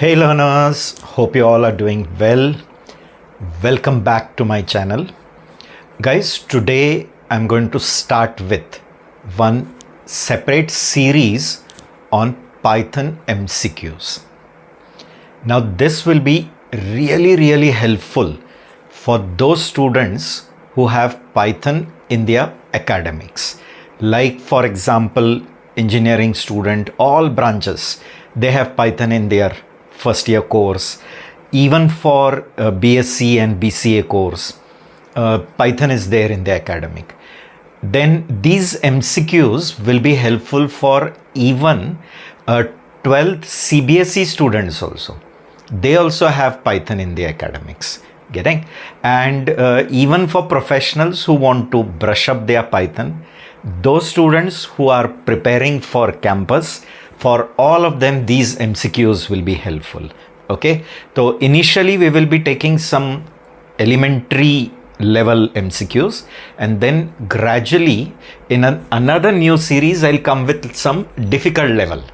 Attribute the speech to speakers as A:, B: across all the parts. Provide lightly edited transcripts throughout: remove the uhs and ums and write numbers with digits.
A: Hey learners, hope you all are doing well. Welcome back to my channel. Guys, today I'm going to start with one separate series on Python MCQs. Now this will be really helpful for those students who have Python in their academics. Like for example, engineering student, all branches, they have Python in their first year course. Even for BSc and BCA course, Python is there in the academic. Then these MCQs will be helpful for even 12th CBSE students also. They also have Python in the academics. Getting? And even for professionals who want to brush up their Python, those students who are preparing for campus, for all of them these MCQs will be helpful. Okay, so initially we will be taking some elementary level MCQs, and then gradually in another new series I'll come with some difficult level.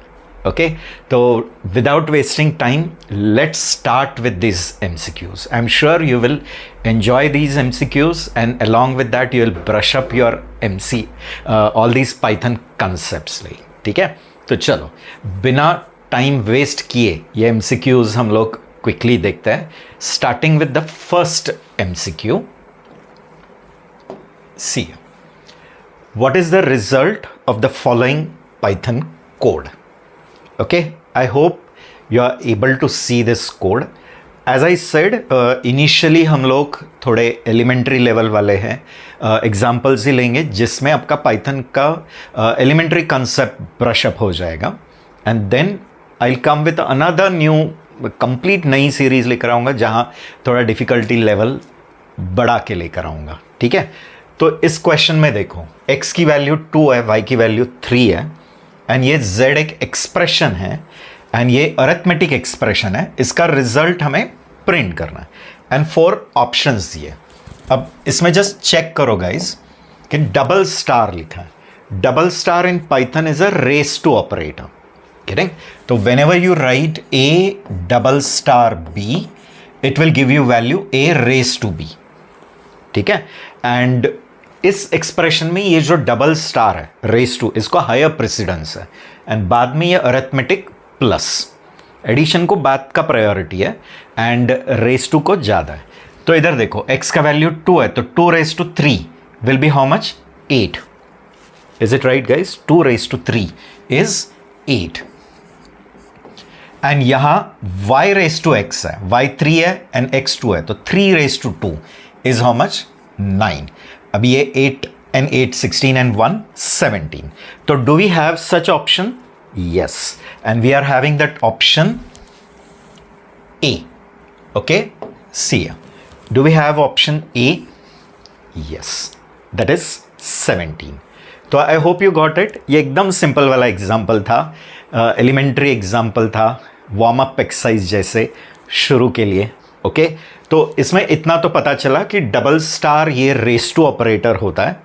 A: Okay, so without wasting time, let's start with these MCQs. I'm sure you will enjoy these MCQs, and along with that you will brush up your all these Python concepts. ठीक है, तो चलो बिना time waste किए ये MCQs हम लोग quickly देखते हैं, starting with the first MCQ. See, what is the result of the following Python code? Okay, I hope you are able to see this code. As I said, initially हम लोग थोड़े elementary level वाले हैं, examples ही लेंगे जिसमें आपका Python का elementary concept brush up हो जाएगा, and then I'll come with another new complete नई series लेकर आऊँगा जहाँ थोड़ा difficulty level बढ़ा के लेकर आऊँगा. ठीक है, तो इस क्वेश्चन में देखो x की वैल्यू 2 है, y की वैल्यू 3 है, एंड ये z एक एक्सप्रेशन है एंड ये अरिथमेटिक एक्सप्रेशन है. इसका रिजल्ट हमें प्रिंट करना है एंड 4 ऑप्शंस दिए. अब इसमें जस्ट चेक करो गाइस कि डबल स्टार लिखा है. Double star in Python is a raise to operator. Getting? तो whenever you write a double star b, it will give you value a raise to b. ठीक है, and इस expression में ये जो डबल स्टार है रेस टू, इसको higher precedence है, एंड बाद में ये अरिथमेटिक प्लस एडिशन को बाद का प्रायोरिटी है एंड रेस टू को ज़्यादा है. तो इधर देखो x का वैल्यू 2 है, तो 2 raise to 3 will be how much? 8. Is it right guys? 2 raise to 3 is 8. And यहां y रेस टू x है, y 3 है एंड x 2 है, तो 3 raise to 2 is how much? 9. अभी ये 8 and 8 16 and 1 17. तो do we have such option? Yes, and we are having that option A. Okay, see here. Do we have option A? Yes, that is 17. तो I hope you got it. ये एकदम simple वाला example था, elementary example था, warm up exercise जैसे शुरू के लिए. ओके, तो इसमें इतना तो पता चला कि डबल स्टार ये रेस टू ऑपरेटर होता है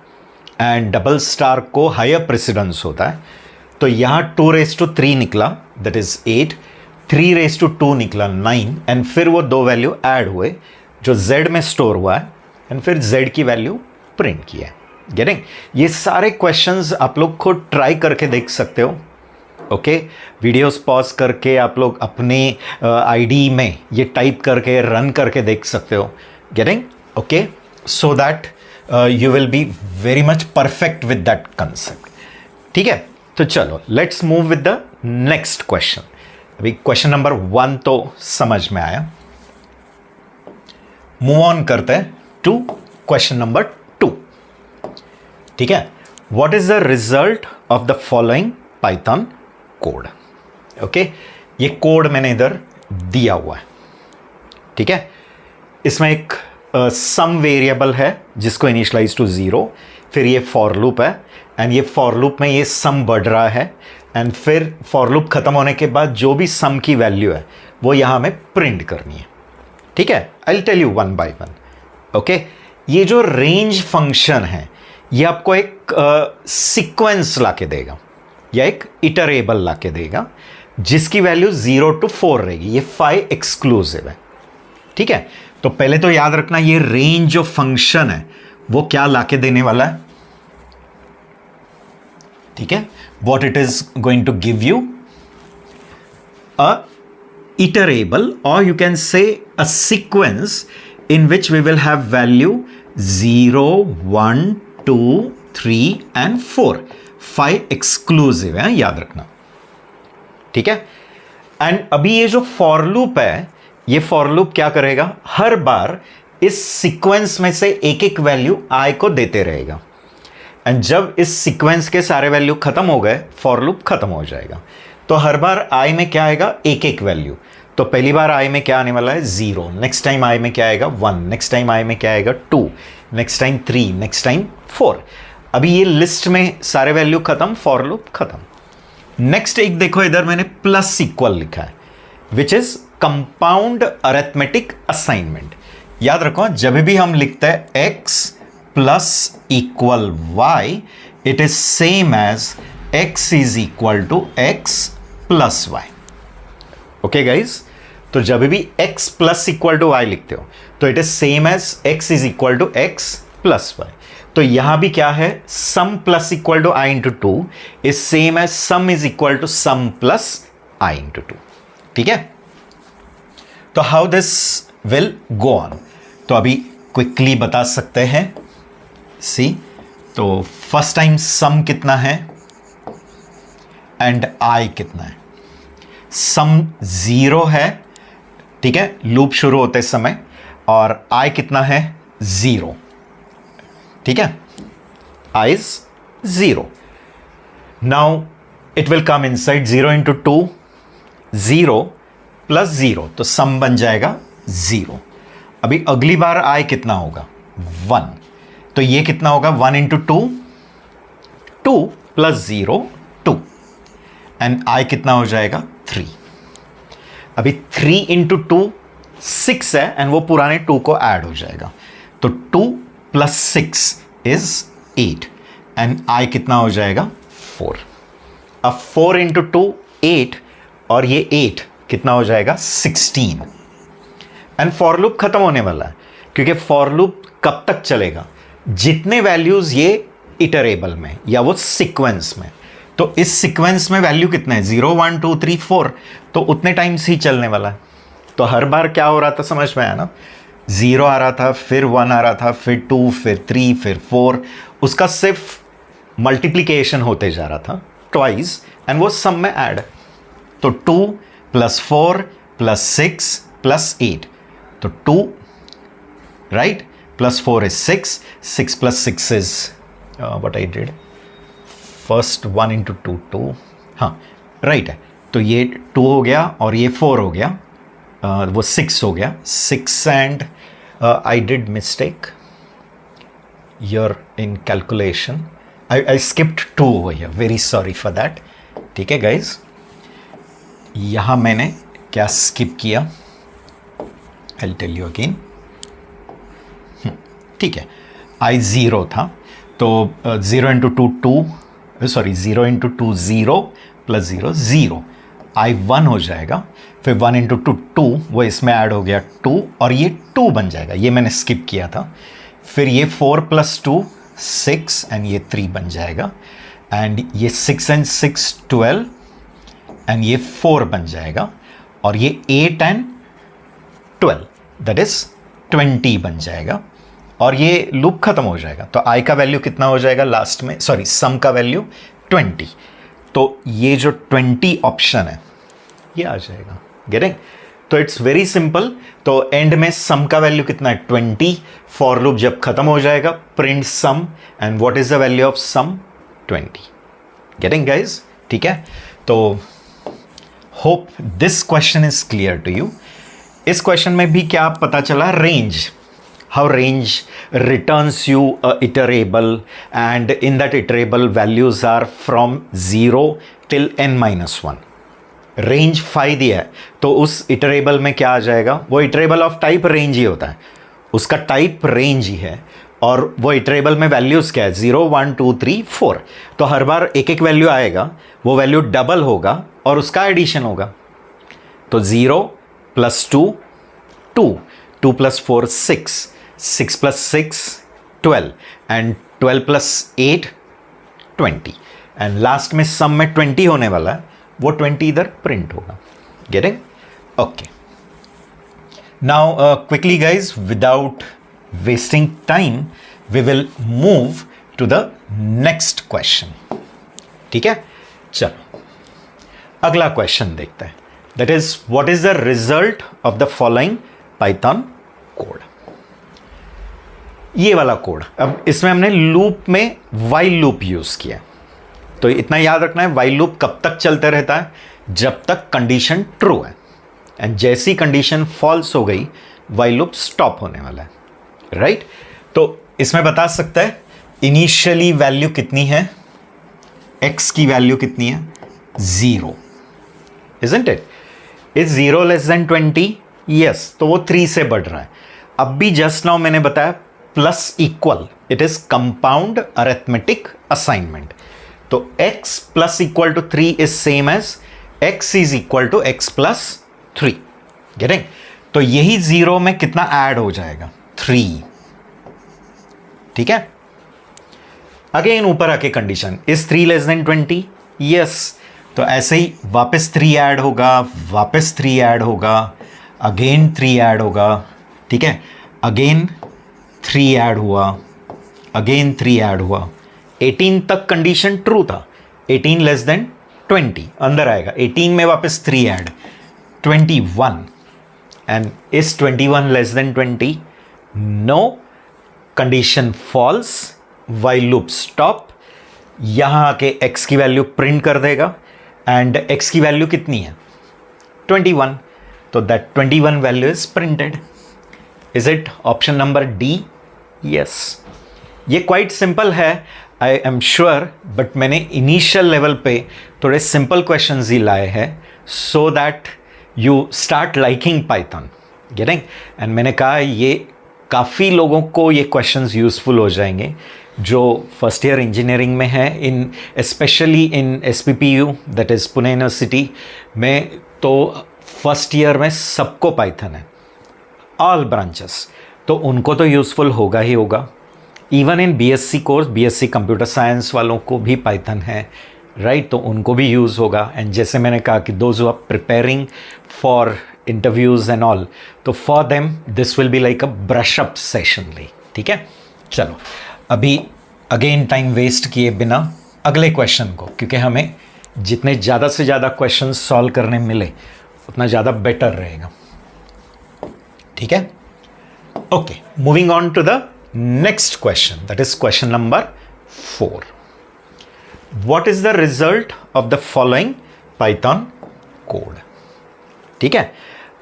A: एंड डबल स्टार को हायर प्रेसिडेंस होता है. तो यहाँ 2 रेस टू 3 निकला, दैट इज 8. 3 रेस टू 2 निकला 9, एंड फिर वो 2 वैल्यू ऐड हुए जो z में स्टोर हुआ है, एंड फिर z की वैल्यू प्रिंट की है. गेटिंग? ये सारे क्वेश्चंस आप लोग खुद ट्राई करके देख सकते हो. ओके, वीडियोस पॉज करके आप लोग अपने आईडी में ये टाइप करके रन करके देख सकते हो. Getting? Okay, so that you will be very much perfect with that concept. ठीक है, तो चलो let's move with the next question. अभी क्वेश्चन नंबर 1 तो समझ में आया. मूव ऑन करते हैं टू क्वेश्चन नंबर 2. ठीक है, what is the result of the following Python code? Okay, ये कोड मैंने इधर दिया हुआ है. ठीक है, इसमें एक सम वेरिएबल है जिसको इनिशियलाइज टू 0, फिर ये फॉर लूप है एंड ये फॉर लूप में ये सम बढ़ रहा है, एंड फिर फॉर लूप खत्म होने के बाद जो भी सम की वैल्यू है वो यहाँ हमें प्रिंट करनी है. ठीक है, I will tell you one by one. Okay, ये जो रेंज फंक्शन है ये आपको एक सीक्वेंस ला के देगा या एक इटरेबल ला के देगा जिसकी वैल्यू 0 to 4 रहेगी, ये फाई एक्सक्लूसिव है, ठीक है। तो पहले तो याद रखना ये रेंज जो फंक्शन है वो क्या लाके देने वाला है, ठीक है। What it is going to give you a iterable, or you can say a sequence in which we will have value 0, 1, 2, 3 and 4. 5 exclusive है, याद रखना, ठीक है। एंड अभी ये जो फॉर लूप है, ये फॉर लूप क्या करेगा, हर बार इस सीक्वेंस में से एक एक वैल्यू i को देते रहेगा, एंड जब इस सीक्वेंस के सारे वैल्यू खत्म हो गए, फॉर लूप खत्म हो जाएगा। तो हर बार i में क्या आएगा, एक एक वैल्यू। तो पहली बार i में क्या आने वाला है, 0, नेक्स्ट टाइम i में क्या आएगा, 1, नेक्स्ट टाइम i में क्या आएगा, 2, नेक्स्ट टाइम 3, नेक्स्ट टाइम 4। अभी ये लिस्ट में सारे वैल्यू खत्म, फॉर लूप खत्म। नेक्स्ट एक देखो, इधर मैंने प्लस इक्वल लिखा है, which is compound arithmetic assignment. याद रखो, जब भी हम लिखते हैं x plus equal y, it is same as x is equal to x plus y। Okay guys, तो जब भी x plus equal to y लिखते हो तो it is same as x is equal to x plus y। तो यहां भी क्या है, sum plus equal to i into two is same as some is equal to sum plus i into two, ठीक है। तो how this will go on, तो अभी क्विकली बता सकते हैं। सी, तो फर्स्ट टाइम सम कितना है एंड i कितना है। सम 0 है, ठीक है, लूप शुरू होते समय, और i कितना है, 0, ठीक है, i is 0। Now it will come inside 0 into 2, 0 plus 0, तो सम बन जाएगा 0। अभी अगली बार i कितना होगा, 1, तो ये कितना होगा, 1 इंटू 2, 2 प्लस 0, 2, एंड i कितना हो जाएगा, 3। अभी 3 इंटू 2 6 है, एंड वो पुराने 2 को ऐड हो जाएगा, तो 2 प्लस 6 इज 8, एंड i कितना हो जाएगा, 4। अब 4 इंटू 2 8, और ये 8 कितना हो जाएगा, 16। एंड फॉर लूप खत्म होने वाला है, क्योंकि फॉर लूप कब तक चलेगा, जितने वैल्यूज ये इटरेबल में या वो सीक्वेंस में, तो इस सीक्वेंस में वैल्यू कितने हैं, 0, 1, 2, 3, 4, तो उतने टाइम्स ही चलने वाला है। तो हर बार क्या हो रहा था, समझ में आया ना, 0 आ रहा था, फिर 1 आ रहा था, फिर 2, फिर 3, फिर 4, उसका सिर्फ मल्टीप्लीकेशन होते जा रहा था ट्वाइस, एंड वो सम में ऐड। तो 2 प्लस 4 प्लस 6 प्लस 8, तो 2, right, plus 4 is 6, 6 plus 6 is what I did, first 1 into 2, 2, हाँ राइट है। तो ये 2 हो गया और ये 4 हो गया, वो 6 हो गया, 6 and I did mistake your in calculation, I skipped 2 over here, very sorry for that, ठीक है गाइज। यहाँ मैंने क्या स्किप किया, आई टेल यू अगेन, ठीक है, i 0 था, तो 0 into 2 2, sorry 0 into 2 0 plus 0 0, i 1 हो जाएगा, फिर 1 इंटू 2 2, वो इसमें ऐड हो गया 2, और ये 2 बन जाएगा, ये मैंने स्किप किया था। फिर ये 4 प्लस 2 6, एंड ये 3 बन जाएगा, एंड ये 6 एंड 6 12, एंड ये 4 बन जाएगा, और ये 8 एंड 12 दैट इज 20 बन जाएगा, और ये लूप खत्म हो जाएगा। तो i का वैल्यू कितना हो जाएगा लास्ट में, सॉरी सम का वैल्यू 20, तो ये जो 20 ऑप्शन है ये आ जाएगा, गेटिंग। तो इट्स वेरी सिंपल। तो एंड में सम का वैल्यू कितना है, 20। फॉर लूप जब खत्म हो जाएगा, print sum, and what is the value of sum, 20, getting guys, ठीक है। तो hope this question is clear to you. इस क्वेश्चन में भी क्या पता चला, range, how range returns you a iterable, and in that iterable values are from 0 till n minus 1. Range 5 दिया है, तो उस इटरेबल में क्या आ जाएगा, वो इटरेबल ऑफ टाइप रेंज ही होता है, उसका टाइप रेंज ही है, और वो इटरेबल में वैल्यूज क्या है, 0 1 2 3 4। तो हर बार एक एक वैल्यू आएगा, वो वैल्यू डबल होगा और उसका एडिशन होगा। तो 0 plus 2 2, 2 plus 4 6, 6 plus 6 12 and 12 plus 8 20 and last में सम में 20 होने वाला है, वो 20 इधर प्रिंट होगा। Getting? Okay, now quickly guys, without wasting time we will move to the next question. ठीक है, चलो अगला क्वेश्चन देखते हैं। That is what is the result of the following Python code. ये वाला कोड, अब इसमें हमने लूप में वाइल लूप यूज किया, तो इतना याद रखना है, वाइल लूप कब तक चलते रहता है, जब तक कंडीशन ट्रू है, एंड जैसी कंडीशन फॉल्स हो गई वाइल लूप स्टॉप होने वाला है, राइट? तो इसमें बता सकता है इनिशियली वैल्यू कितनी है, x की वैल्यू कितनी है, 0, isn't it? Is 0 less than 20? Yes, तो वो 3 से बढ़ रहा है। अब भी जस्ट नाउ मैंने बताया plus equal, it is compound arithmetic assignment. तो x plus equal to 3 is same as x is equal to x plus 3। Getting? तो यही 0 में कितना ऐड हो जाएगा, 3। ठीक है, अगेन ऊपर आके condition, is 3 less than 20? Yes, तो ऐसे ही वापस 3 ऐड होगा, वापस 3 ऐड होगा, अगेन 3 ऐड होगा। ठीक है, अगेन 3 ऐड हुआ, अगेन 3 ऐड हुआ, 18 तक कंडीशन ट्रू था, 18 लेस देन 20 अंदर आएगा, 18 में वापस 3 add, 21 and is 21 less than 20? No, condition false, while loop stop, यहां आके x की वैल्यू प्रिंट कर देगा एंड x की वैल्यू कितनी है, 21, तो that 21 value is printed. Is it option number D? Yes, ये क्वाइट सिंपल है, आई एम श्योर, बट मैंने इनिशियल लेवल पे थोड़े सिंपल क्वेश्चंस ही लाए हैं so that you start liking Python. Getting? And मैंने कहा ये काफ़ी लोगों को ये क्वेश्चंस यूजफुल हो जाएंगे जो फर्स्ट ईयर इंजीनियरिंग में है, in specially in SPPU, that is Pune university में। तो फर्स्ट ईयर में सबको पाइथन है, ऑल ब्रांचेस, तो उनको तो यूज़फुल होगा ही होगा। Even in BSc course, BSc computer science वालों को भी पाइथन है, राइट? तो उनको भी यूज़ होगा। एंड जैसे मैंने कहा कि those who are preparing for interviews and all, तो for them this will be like a brush up session ली। ठीक है, चलो अभी अगेन टाइम वेस्ट किए बिना अगले क्वेश्चन को, क्योंकि हमें जितने ज़्यादा से ज़्यादा क्वेश्चन सॉल्व करने मिले उतना ज़्यादा बेटर रहेगा। ठीक है, okay, moving on to the next question, that is question number 4। What is the result of the following Python code? ठीक है,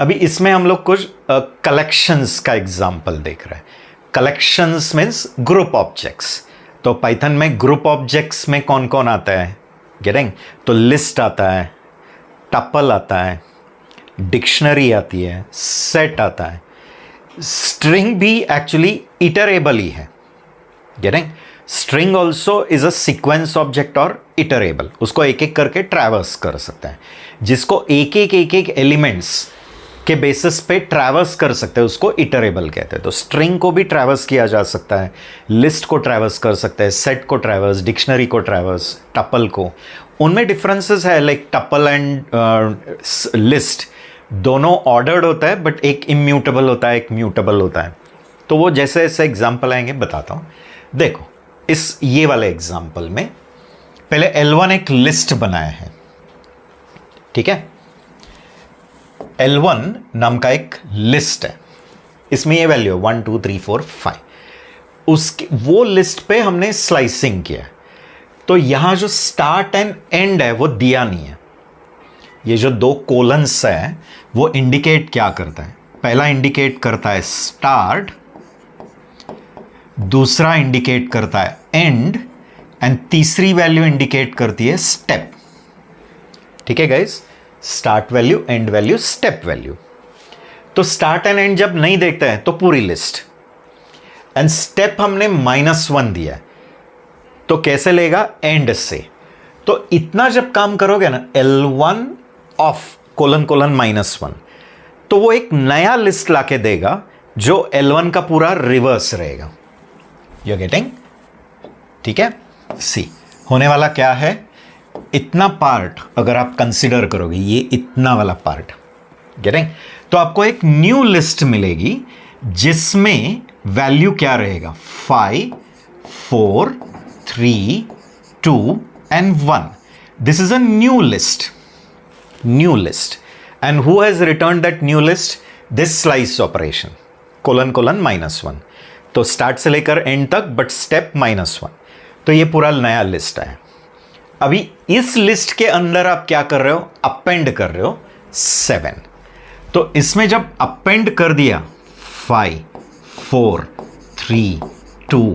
A: अभी इसमें हम लोग कुछ कलेक्शंस का एग्जाम्पल देख रहे हैं। Collections means group objects. तो पाइथन में ग्रुप ऑब्जेक्ट्स में कौन कौन आता है? गेटिंग? तो लिस्ट आता है, टपल आता है, डिक्शनरी आती है, सेट आता है, स्ट्रिंग भी एक्चुअली इटरेबल ही है। Getting? String also is a sequence object और इटरेबल, उसको एक एक करके ट्रैवर्स कर सकता है, जिसको एक एक एलिमेंट्स के बेसिस पे ट्रैवर्स कर सकते हैं उसको इटरेबल कहते हैं। तो स्ट्रिंग को भी ट्रैवर्स किया जा सकता है, लिस्ट को ट्रैवर्स कर सकते हैं, सेट को ट्रैवर्स, डिक्शनरी को ट्रैवर्स, टपल को। उनमें डिफरेंसेस है, लाइक टपल एंड लिस्ट दोनों ऑर्डर्ड होता है, बट एक इम्यूटेबल होता है, एक म्यूटेबल होता है। तो वो जैसे ऐसे एग्जाम्पल आएंगे बताता हूँ। देखो इस ये वाले एग्जाम्पल में पहले L1 एक लिस्ट बनाया है, ठीक है? L1 नाम का एक लिस्ट है, इसमें ये वैल्यू है 1 2 3 4 5। उसके वो लिस्ट पे हमने स्लाइसिंग किया, तो यहां जो स्टार्ट एंड एंड है वो दिया नहीं है। ये जो दो कोलन्स है वो इंडिकेट क्या करता है? पहला इंडिकेट करता है स्टार्ट, दूसरा इंडिकेट करता है एंड, एंड तीसरी वैल्यू इंडिकेट करती है स्टेप। ठीक है guys, start value, and value, step value. तो स्टार्ट एंड एंड जब नहीं देखते हैं तो पूरी लिस्ट, एंड स्टेप हमने -1 दिया है, तो कैसे लेगा? एंड से। तो इतना जब काम करोगे ना, L1 ऑफ कोलन कोलन -1, तो वो एक नया लिस्ट लाके देगा जो L1 का पूरा रिवर्स रहेगा। You getting? ठीक है, सी होने वाला क्या है, इतना पार्ट अगर आप कंसिडर करोगे, ये इतना वाला पार्ट, गेटिंग, तो आपको एक न्यू लिस्ट मिलेगी जिसमें वैल्यू क्या रहेगा, 5 4 3 2 and 1. This is a new list. New list. And who has returned that new list? This slice operation. Colon colon -1. तो स्टार्ट से लेकर एंड तक, बट स्टेप -1. तो ये पूरा नया लिस्ट है। अभी इस लिस्ट के अंदर आप क्या कर रहे हो, अपेंड कर रहे हो 7। तो इसमें जब अपेंड कर दिया 5 4 3 2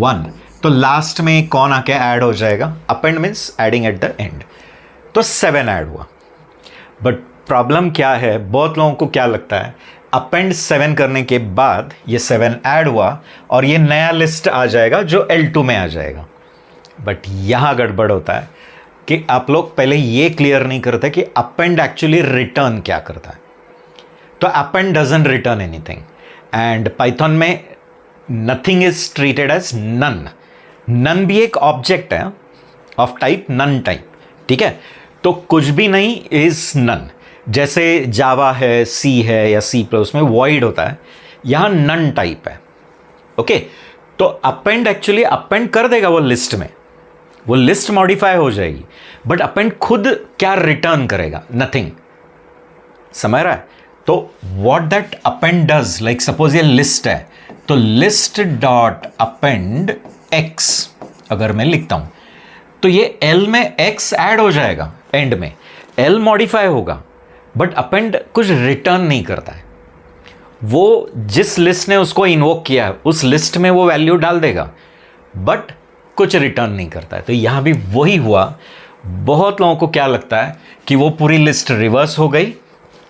A: 1, तो लास्ट में कौन आके ऐड हो जाएगा, append means adding at the end, तो 7 ऐड हुआ। बट प्रॉब्लम क्या है, बहुत लोगों को क्या लगता है, अपेंड 7 करने के बाद ये 7 ऐड हुआ और ये नया लिस्ट आ जाएगा जो L2 में आ जाएगा। बट यहां गड़बड़ होता है कि आप लोग पहले ये क्लियर नहीं करते कि अपेंड एक्चुअली रिटर्न क्या करता है। तो append doesn't return anything, and Python में nothing is treated as none. None भी एक ऑब्जेक्ट है ऑफ टाइप नन टाइप, ठीक है, तो कुछ भी नहीं इज नन। जैसे जावा है, सी है या सी प्लस में वॉइड होता है, यहां नन टाइप है। ओके, तो अपेंड एक्चुअली अपेंड कर देगा वो लिस्ट में, वो लिस्ट मॉडिफाई हो जाएगी, बट अपेंड खुद क्या रिटर्न करेगा, नथिंग। समझ रहा है? तो what that append does, like suppose ये लिस्ट है, तो लिस्ट डॉट अपेंड x अगर मैं लिखता हूं, तो ये L में x ऐड हो जाएगा, एंड में L मॉडिफाई होगा, बट अपेंड कुछ रिटर्न नहीं करता है। वो जिस लिस्ट ने उसको इन्वोक किया है उस लिस्ट में वो वैल्यू डाल देगा, बट कुछ रिटर्न नहीं करता है। तो यहां भी वही हुआ। बहुत लोगों को क्या लगता है कि वो पूरी लिस्ट रिवर्स हो गई,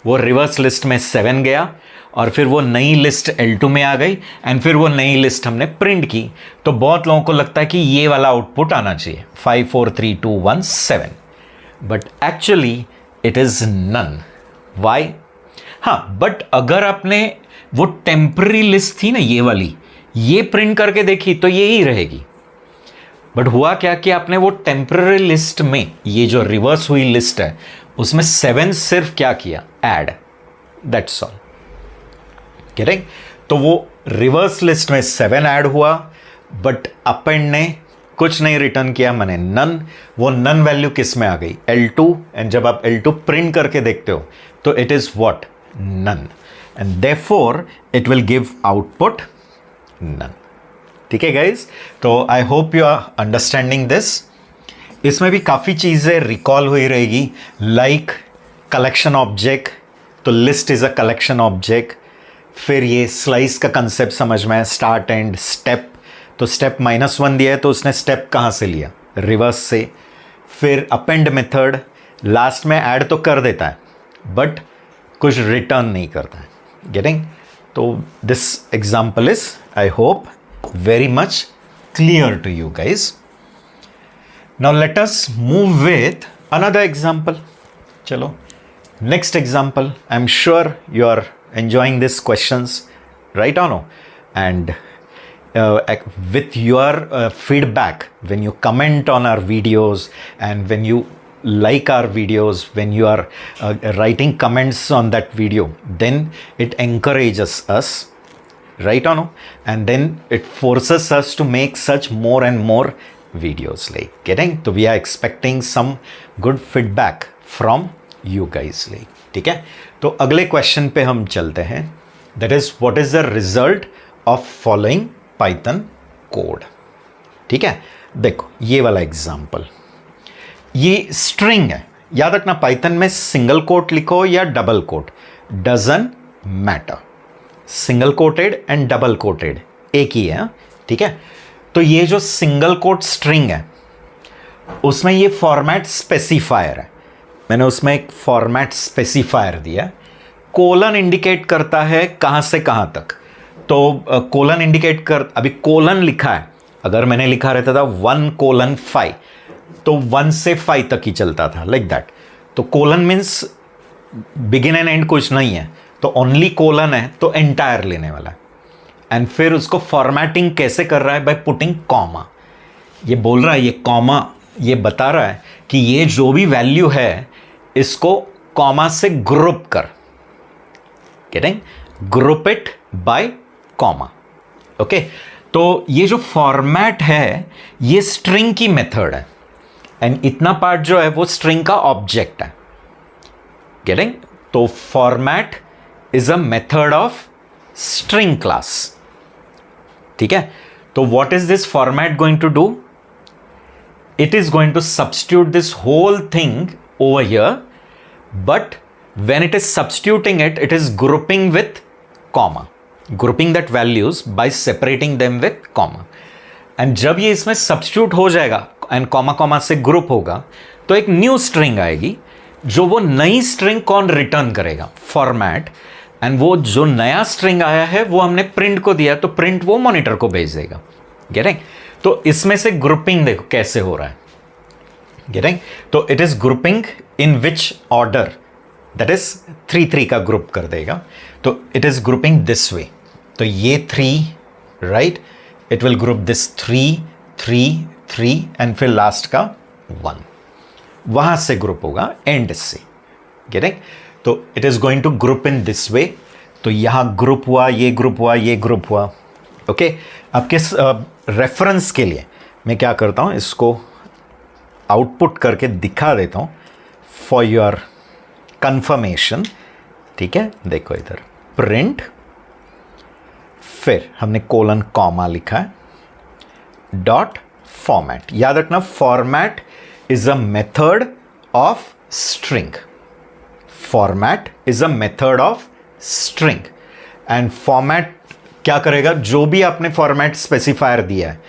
A: वो रिवर्स लिस्ट में 7 गया और फिर वो नई लिस्ट L2 में आ गई, एंड फिर वो नई लिस्ट हमने प्रिंट की। तो बहुत लोगों को लगता है कि ये वाला आउटपुट आना चाहिए 5 4 3 2 1 7, but actually it is none. Why? हाँ, बट अगर आपने वो टेम्पररी लिस्ट थी ना ये वाली, ये प्रिंट करके देखी तो ये ही रहेगी। बट हुआ क्या कि आपने वो टेम्पररी लिस्ट में, ये जो रिवर्स हुई लिस्ट है उसमें 7 सिर्फ क्या किया, ऐड, दैट्स ऑल। करें? तो वो रिवर्स लिस्ट में 7 ऐड हुआ, बट अपेंड ने कुछ नहीं रिटर्न किया, मैंने नन। वो नन वैल्यू किस में आ गई, L2, एंड जब आप L2 प्रिंट करके देखते हो तो it is what, none, and therefore it will give output none. ठीक है गाइज, तो I hope you are understanding this. इसमें भी काफ़ी चीज़ें रिकॉल हुई रहेगी, लाइक कलेक्शन ऑब्जेक्ट, तो list is a collection object. फिर ये स्लाइस का कंसेप्ट समझ में है, स्टार्ट एंड स्टेप, तो स्टेप -1 दिया है तो उसने स्टेप कहाँ से लिया, रिवर्स से। फिर अपेंड मेथड, लास्ट में ऐड तो कर देता है बट कुछ रिटर्न नहीं करता है। गेटिंग? तो this example is, I hope, very much clear to you guys. Now let us move with another example. Chalo, next example. I'm sure you are enjoying these questions, right or no? And with your feedback, when you comment on our videos and when you like our videos, when you are writing comments on that video, then it encourages us, right or no? And then it forces us to make such more and more videos, like getting, so we are expecting some good feedback from you guys, like, ठीक है। तो अगले question पे हम चलते हैं, that is what is the result of following Python code। ठीक है, देखो ये वाला एग्जाम्पल, ये स्ट्रिंग है, याद रखना पाइथन में सिंगल कोट लिखो या double quote, doesn't matter, single quoted and double quoted एक ही है, ठीक है। तो ये जो सिंगल कोट स्ट्रिंग है उसमें ये फॉर्मेट स्पेसिफायर है, मैंने उसमें एक फॉर्मेट स्पेसिफायर दिया। कोलन इंडिकेट करता है कहां से कहां तक, तो कोलन इंडिकेट कर, अभी कोलन लिखा है, अगर मैंने लिखा रहता था 1:5, तो 1 से 5 तक ही चलता था, लाइक दैट। तो colon means begin and and कुछ नहीं है, तो ओनली कोलन है तो एंटायर लेने वाला है। एंड फिर उसको फॉर्मेटिंग कैसे कर रहा है? By putting comma. ये बोल रहा है, ये कॉमा ये बता रहा है कि ये जो भी वैल्यू है इसको कॉमा से ग्रुप कर, getting, group it by comma. Okay, तो ये जो फॉर्मेट है ये स्ट्रिंग की मेथड है, एंड इतना पार्ट जो है वो स्ट्रिंग का ऑब्जेक्ट है, गेटिंग। तो format is a method of string class, ठीक है। तो what is this format going to do? It is going to substitute this whole thing over here, but when it is substituting it, it is grouping with comma, grouping that values by separating them with comma. And जब ये इसमें substitute हो जाएगा and comma comma से group होगा, तो एक new string आएगी, जो वो नई string कौन return करेगा? Format. and वो जो नया string आया है वो हमने print को दिया, तो print वो monitor को भेज देगा, getting? तो इसमें से ग्रुपिंग देखो कैसे हो रहा है, गेटिंग। तो it is grouping in which order, that is 3 का ग्रुप कर देगा। तो it is grouping this way, तो ये 3, right, it will group this 3 3 3 and फिर लास्ट का 1, वहां से ग्रुप होगा एंड से, गेटिंग। तो it is going to group in this way, तो यहां ग्रुप हुआ, ये ग्रुप हुआ, ये ग्रुप हुआ, ओके। अब किस रेफरेंस के लिए मैं क्या करता हूं, इसको आउटपुट करके दिखा देता हूं फॉर योर कंफर्मेशन, ठीक है। देखो इधर प्रिंट, फिर हमने कोलन कॉमा लिखा है, डॉट फॉर्मेट। याद रखना format is a method of string, format is a method of string. And format क्या करेगा? जो भी आपने फॉर्मेट स्पेसिफायर दिया है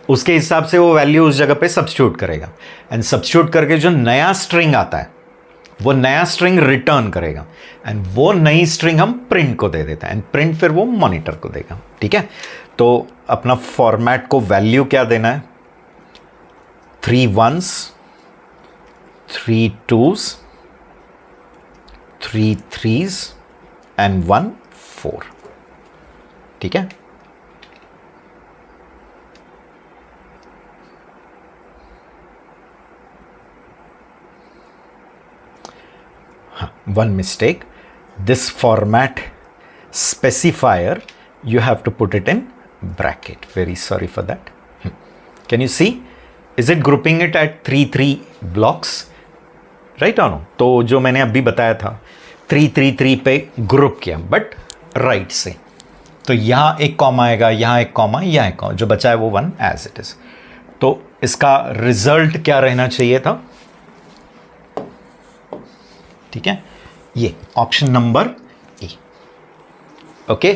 A: उसके हिसाब से वो वैल्यू उस जगह पे सब्स्टिट्यूट करेगा, एंड सब्स्टिट्यूट करके जो नया स्ट्रिंग आता है वो नया स्ट्रिंग रिटर्न करेगा, एंड वो नई स्ट्रिंग हम प्रिंट को दे देते हैं, एंड प्रिंट फिर वो मॉनिटर को देगा, ठीक है। तो अपना फॉर्मेट को वैल्यू क्या देना है? 3 1s, 3 2s, 3 3s एंड 1 4, ठीक है। हाँ, one mistake, this format specifier you have to put it in bracket, very sorry for that. Can you see, is it grouping it at 3 3 blocks, right or no? तो जो मैंने अभी बताया था 3 3 3 पे ग्रुप किया, बट राइट से, तो यहाँ एक कॉमा आएगा, यहाँ एक कॉमा, यहाँ एक कॉमा, जो बचा है वो 1 एज इट इज। तो इसका रिजल्ट क्या रहना चाहिए था? ठीक है, ये ऑप्शन नंबर ए, ओके।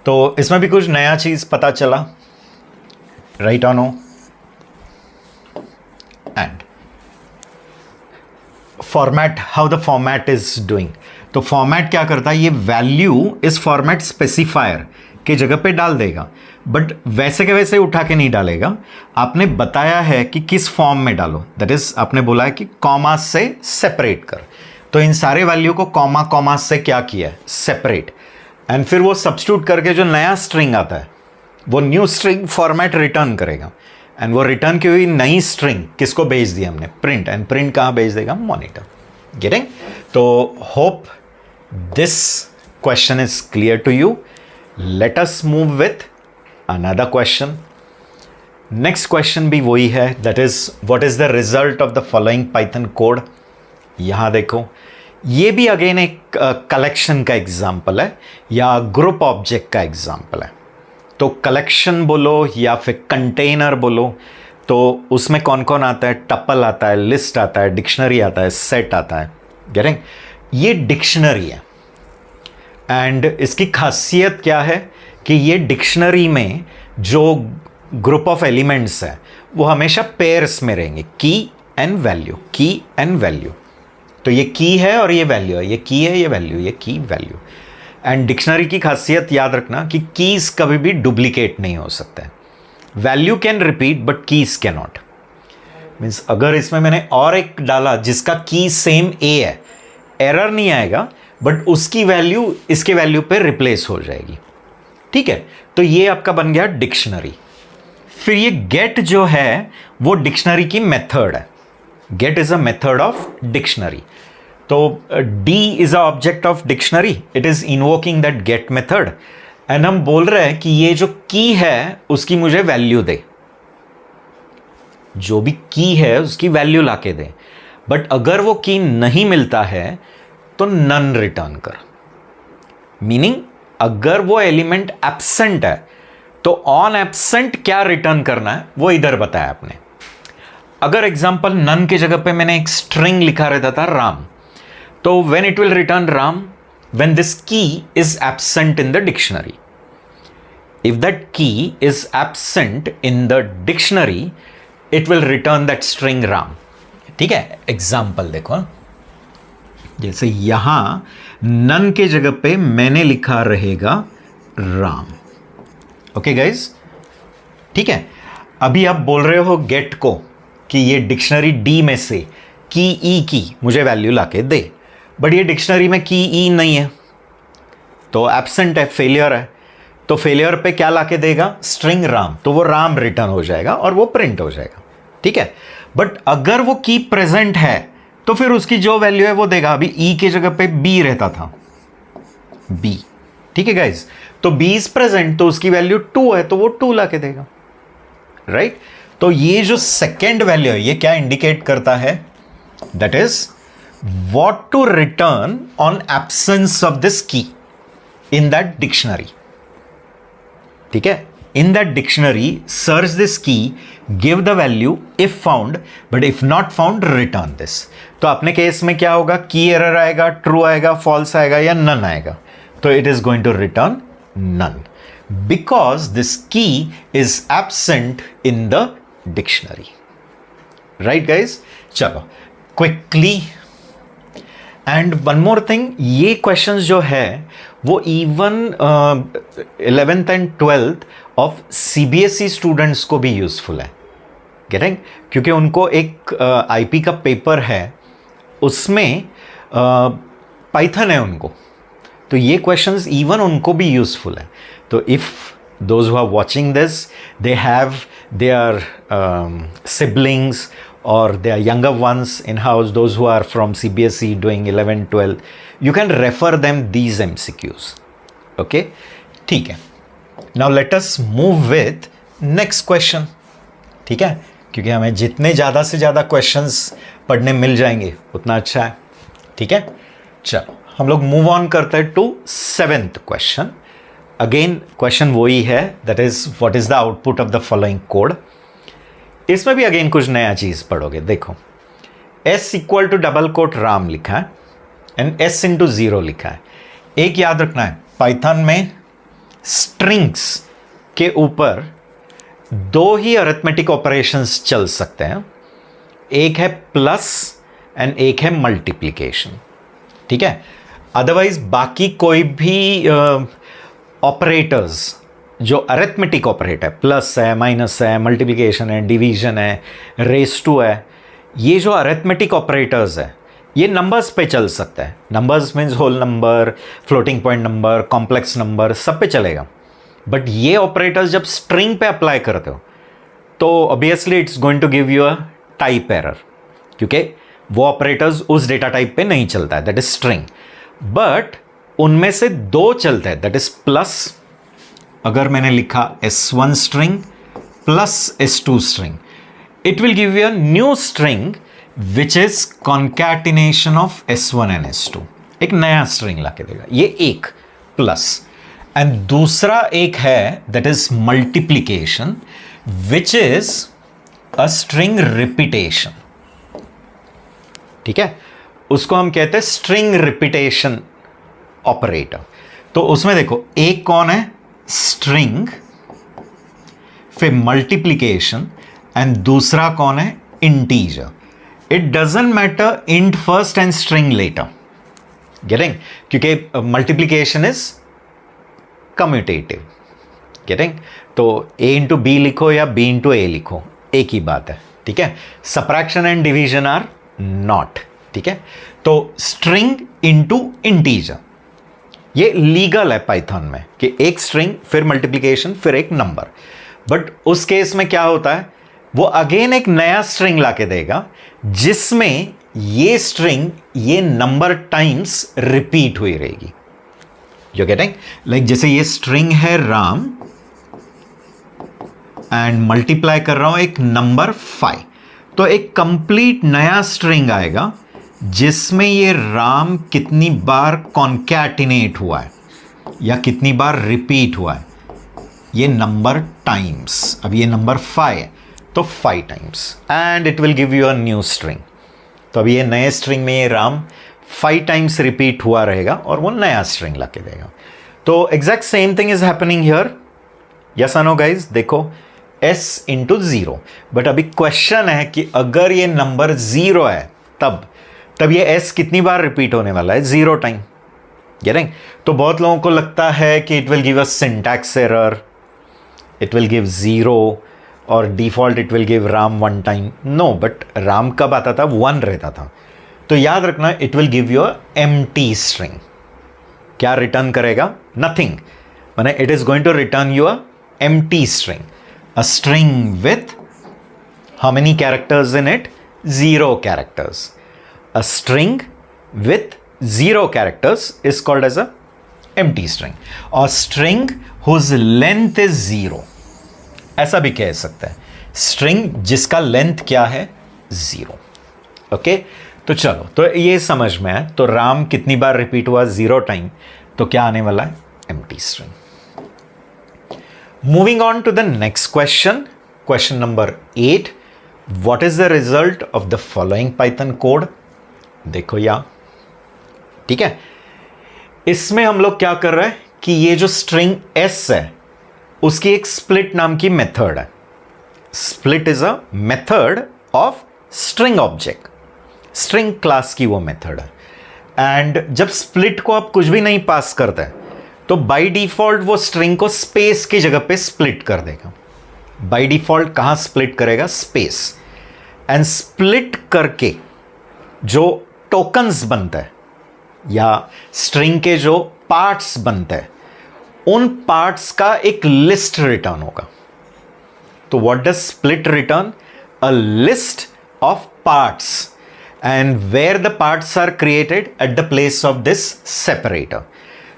A: तो इसमें भी कुछ नया चीज पता चला, राइट और no? And format, how the format is doing, तो फॉर्मेट क्या करता है, ये वैल्यू इस फॉर्मेट स्पेसिफायर के जगह पे डाल देगा, बट वैसे के वैसे उठा के नहीं डालेगा। आपने बताया है कि किस फॉर्म में डालो, दैट इज आपने बोला है कि कॉमा से सेपरेट कर, तो इन सारे वैल्यू को कॉमा कॉमा से क्या किया है, सेपरेट, एंड फिर वो सब्स्टिट्यूट करके जो नया स्ट्रिंग आता है वो न्यू स्ट्रिंग फॉर्मेट रिटर्न करेगा, एंड वो रिटर्न की हुई नई स्ट्रिंग किसको भेज दिया हमने, प्रिंट, एंड प्रिंट कहाँ भेज देगा, मॉनिटर, गेटिंग। तो hope this question is clear to you. Let us move with another question. Next question भी वही है, that is what is the result of the following Python code. यहां देखो, ये भी अगेन एक कलेक्शन का एग्जाम्पल है या ग्रुप ऑब्जेक्ट का एग्जाम्पल है। तो कलेक्शन बोलो या फिर कंटेनर बोलो, तो उसमें कौन कौन आता है, टपल आता है, लिस्ट आता है, डिक्शनरी आता है, सेट आता है, गेटिंग। ये डिक्शनरी है, एंड इसकी खासियत क्या है कि ये डिक्शनरी में जो ग्रुप ऑफ एलिमेंट्स है वो हमेशा पेयर्स में रहेंगे, की एंड वैल्यू, की एंड वैल्यू। तो ये की है और ये वैल्यू है, ये की है, ये वैल्यू, ये की वैल्यू। एंड डिक्शनरी की खासियत याद रखना कि कीज कभी भी डुप्लीकेट नहीं हो सकते हैं। Value can repeat but keys can not. Means अगर इसमें मैंने और एक डाला जिसका की सेम ए है, एरर नहीं आएगा, बट उसकी वैल्यू इसके वैल्यू पे रिप्लेस हो जाएगी। ठीक है, तो ये आपका बन गया डिक्शनरी। फिर ये गेट जो है वो डिक्शनरी की मेथड है। Get is a method of dictionary. तो D is a object of dictionary, it is invoking that get method, and हम बोल रहे हैं कि ये जो की है उसकी मुझे वैल्यू दे, जो भी की है उसकी वैल्यू लाके दे। बट अगर वो की नहीं मिलता है तो नन रिटर्न कर। मीनिंग अगर वो एलिमेंट एब्सेंट है तो ऑन एब्सेंट क्या रिटर्न करना है वो इधर बताया आपने। अगर एग्जांपल नन की जगह पे मैंने एक स्ट्रिंग लिखा रहता था राम, तो when it will return Ram when this key is absent in the dictionary. If that key is absent in the dictionary it will return that string Ram. ठीक है, एग्जांपल देखो, जैसे यहां नन के जगह पे मैंने लिखा रहेगा राम। ओके गाइज, ठीक है। अभी आप बोल रहे हो गेट को कि ये डिक्शनरी डी में से की ई की मुझे वैल्यू लाके दे, बट ये डिक्शनरी में की ई नहीं है, तो एब्सेंट है, फेलियर है। तो फेलियर पे क्या लाके देगा? स्ट्रिंग राम। तो वो राम रिटर्न हो जाएगा और वो प्रिंट हो जाएगा। ठीक है, बट अगर वो की प्रेजेंट है तो फिर उसकी जो वैल्यू है वो देगा। अभी ई के जगह पे बी रहता था, बी। ठीक है गाइज, तो बी इज प्रेजेंट तो उसकी वैल्यू 2 है, तो वो 2 लाके देगा, राइट। तो ये जो सेकेंड वैल्यू है ये क्या इंडिकेट करता है? That is what to return on absence of this key in that dictionary. ठीक है, in that dictionary search this key, give the value if found, but if not found return this। तो अपने case में क्या होगा? की error आएगा, true आएगा, फॉल्स आएगा या नन आएगा। तो it is going to return none because this key is absent in the dictionary. Right guys, चलो quickly. And one more thing, ये क्वेश्चंस जो है वो even 11th and 12th of CBSE students को भी यूजफुल है, गेटिंग, क्योंकि उनको एक आईपी का पेपर है उसमें पाइथन है उनको, तो ये क्वेश्चंस इवन उनको भी यूजफुल है। तो if those who are watching this, they have their siblings or their younger ones in house, those who are from CBSE doing 11 12, you can refer them these MCQs. Okay, ठीक है। Now let us move with next question। ठीक है, क्योंकि हमें जितने ज़्यादा से ज़्यादा questions पढ़ने मिल जाएंगे उतना अच्छा है। ठीक है, चलो हम लोग मूव ऑन करते हैं to 7th question. Again question वही है, that is what is the output of the following code. इसमें भी अगेन कुछ नया चीज पढ़ोगे। देखो, s equal to double quote Ram लिखा है एंड s इंटू 0 लिखा है। एक याद रखना है, पाइथन में स्ट्रिंग्स के ऊपर 2 ही अरिथमेटिक ऑपरेशंस चल सकते हैं, एक है प्लस एंड एक है मल्टीप्लिकेशन। ठीक है, अदरवाइज बाकी कोई भी ऑपरेटर्स जो अरिथमेटिक ऑपरेटर है, प्लस है, माइनस है, मल्टीप्लिकेशन है, डिवीजन है, रेस टू है, ये जो अरिथमेटिक ऑपरेटर्स है ये नंबर्स पे चल सकता है। Numbers means whole number, floating point number, complex number, सब पे चलेगा। बट ये ऑपरेटर्स जब स्ट्रिंग पे अप्लाई करते हो तो obviously it's going to give you a type error, क्योंकि वो ऑपरेटर्स उस डेटा टाइप पे नहीं चलता है, दैट इज स्ट्रिंग। बट उनमें से 2 चलते हैं, दैट इज प्लस। अगर मैंने लिखा s1 string plus s2 string, it will give you a new string which is concatenation of s1 and s2, एक नया स्ट्रिंग लाके देगा। ये एक प्लस, एंड दूसरा एक है that is multiplication which is a string repetition. ठीक है, उसको हम कहते हैं स्ट्रिंग रिपीटेशन ऑपरेटर। तो उसमें देखो, एक कौन है? स्ट्रिंग, फिर मल्टीप्लिकेशन, एंड दूसरा कौन है? Integer. It doesn't matter int first and string later, getting, क्योंकि मल्टीप्लिकेशन इज कम्यूटेटिव, गेटिंग। तो a इंटू बी लिखो या b इंटू a लिखो, एक ही बात है। ठीक है, subtraction and division are not, ठीक है। तो स्ट्रिंग इनटू इंटीजर ये लीगल है पाइथन में कि एक स्ट्रिंग फिर मल्टीप्लिकेशन फिर एक नंबर, बट उस केस में क्या होता है, वो अगेन एक नया स्ट्रिंग लाके देगा जिसमें ये स्ट्रिंग ये नंबर टाइम्स रिपीट हुई रहेगी। यू गेटिंग, लाइक जैसे ये स्ट्रिंग है राम एंड मल्टीप्लाई कर रहा हूं एक नंबर 5, तो एक कंप्लीट नया स्ट्रिंग आएगा जिसमें ये राम कितनी बार कॉन्कैटिनेट हुआ है या कितनी बार रिपीट हुआ है, ये नंबर टाइम्स। अब ये नंबर 5 है तो 5 times and it will give you a new string. तो अब ये नए स्ट्रिंग में ये राम 5 टाइम्स रिपीट हुआ रहेगा और वो नया स्ट्रिंग ला के देगा। तो exact same thing is happening here, yes और नो गाइज। देखो s इंटू 0, बट अभी क्वेश्चन है कि अगर ये नंबर 0 है तब ये s कितनी बार रिपीट होने वाला है, 0 टाइम। गेटिंग, तो बहुत लोगों को लगता है कि it will give a syntax error, it will give 0 और default it will give Ram 1 time. No, but Ram कब आता था, 1 रहता था। तो याद रखना it will give you empty string. क्या रिटर्न करेगा, नथिंग, माने it is going to return you empty string, a string with how many characters in it, 0 characters. A string with 0 characters is called as a empty string, और string whose length is 0 ऐसा भी कह सकते हैं, string जिसका length क्या है, 0। Okay, तो चलो, तो ये समझ में है। तो राम कितनी बार रिपीट हुआ, 0 टाइम, तो क्या आने वाला है, empty string. Moving on to the next question, question number 8, what is the result of the following Python code. देखो या, ठीक है, इसमें हम लोग क्या कर रहे हैं कि ये जो स्ट्रिंग s है उसकी एक स्प्लिट नाम की मेथड है। Split is a method of string object, string class की वो मेथड है। एंड जब स्प्लिट को आप कुछ भी नहीं पास करते तो बाय डिफॉल्ट वो स्ट्रिंग को स्पेस की जगह पे स्प्लिट कर देगा। बाय डिफॉल्ट कहां स्प्लिट करेगा, स्पेस। एंड स्प्लिट करके जो टोकन्स बनता है या स्ट्रिंग के जो पार्ट्स बनते हैं उन पार्ट्स का एक लिस्ट रिटर्न होगा। तो what does split return, a list of parts and where the parts are created at the place of this separator.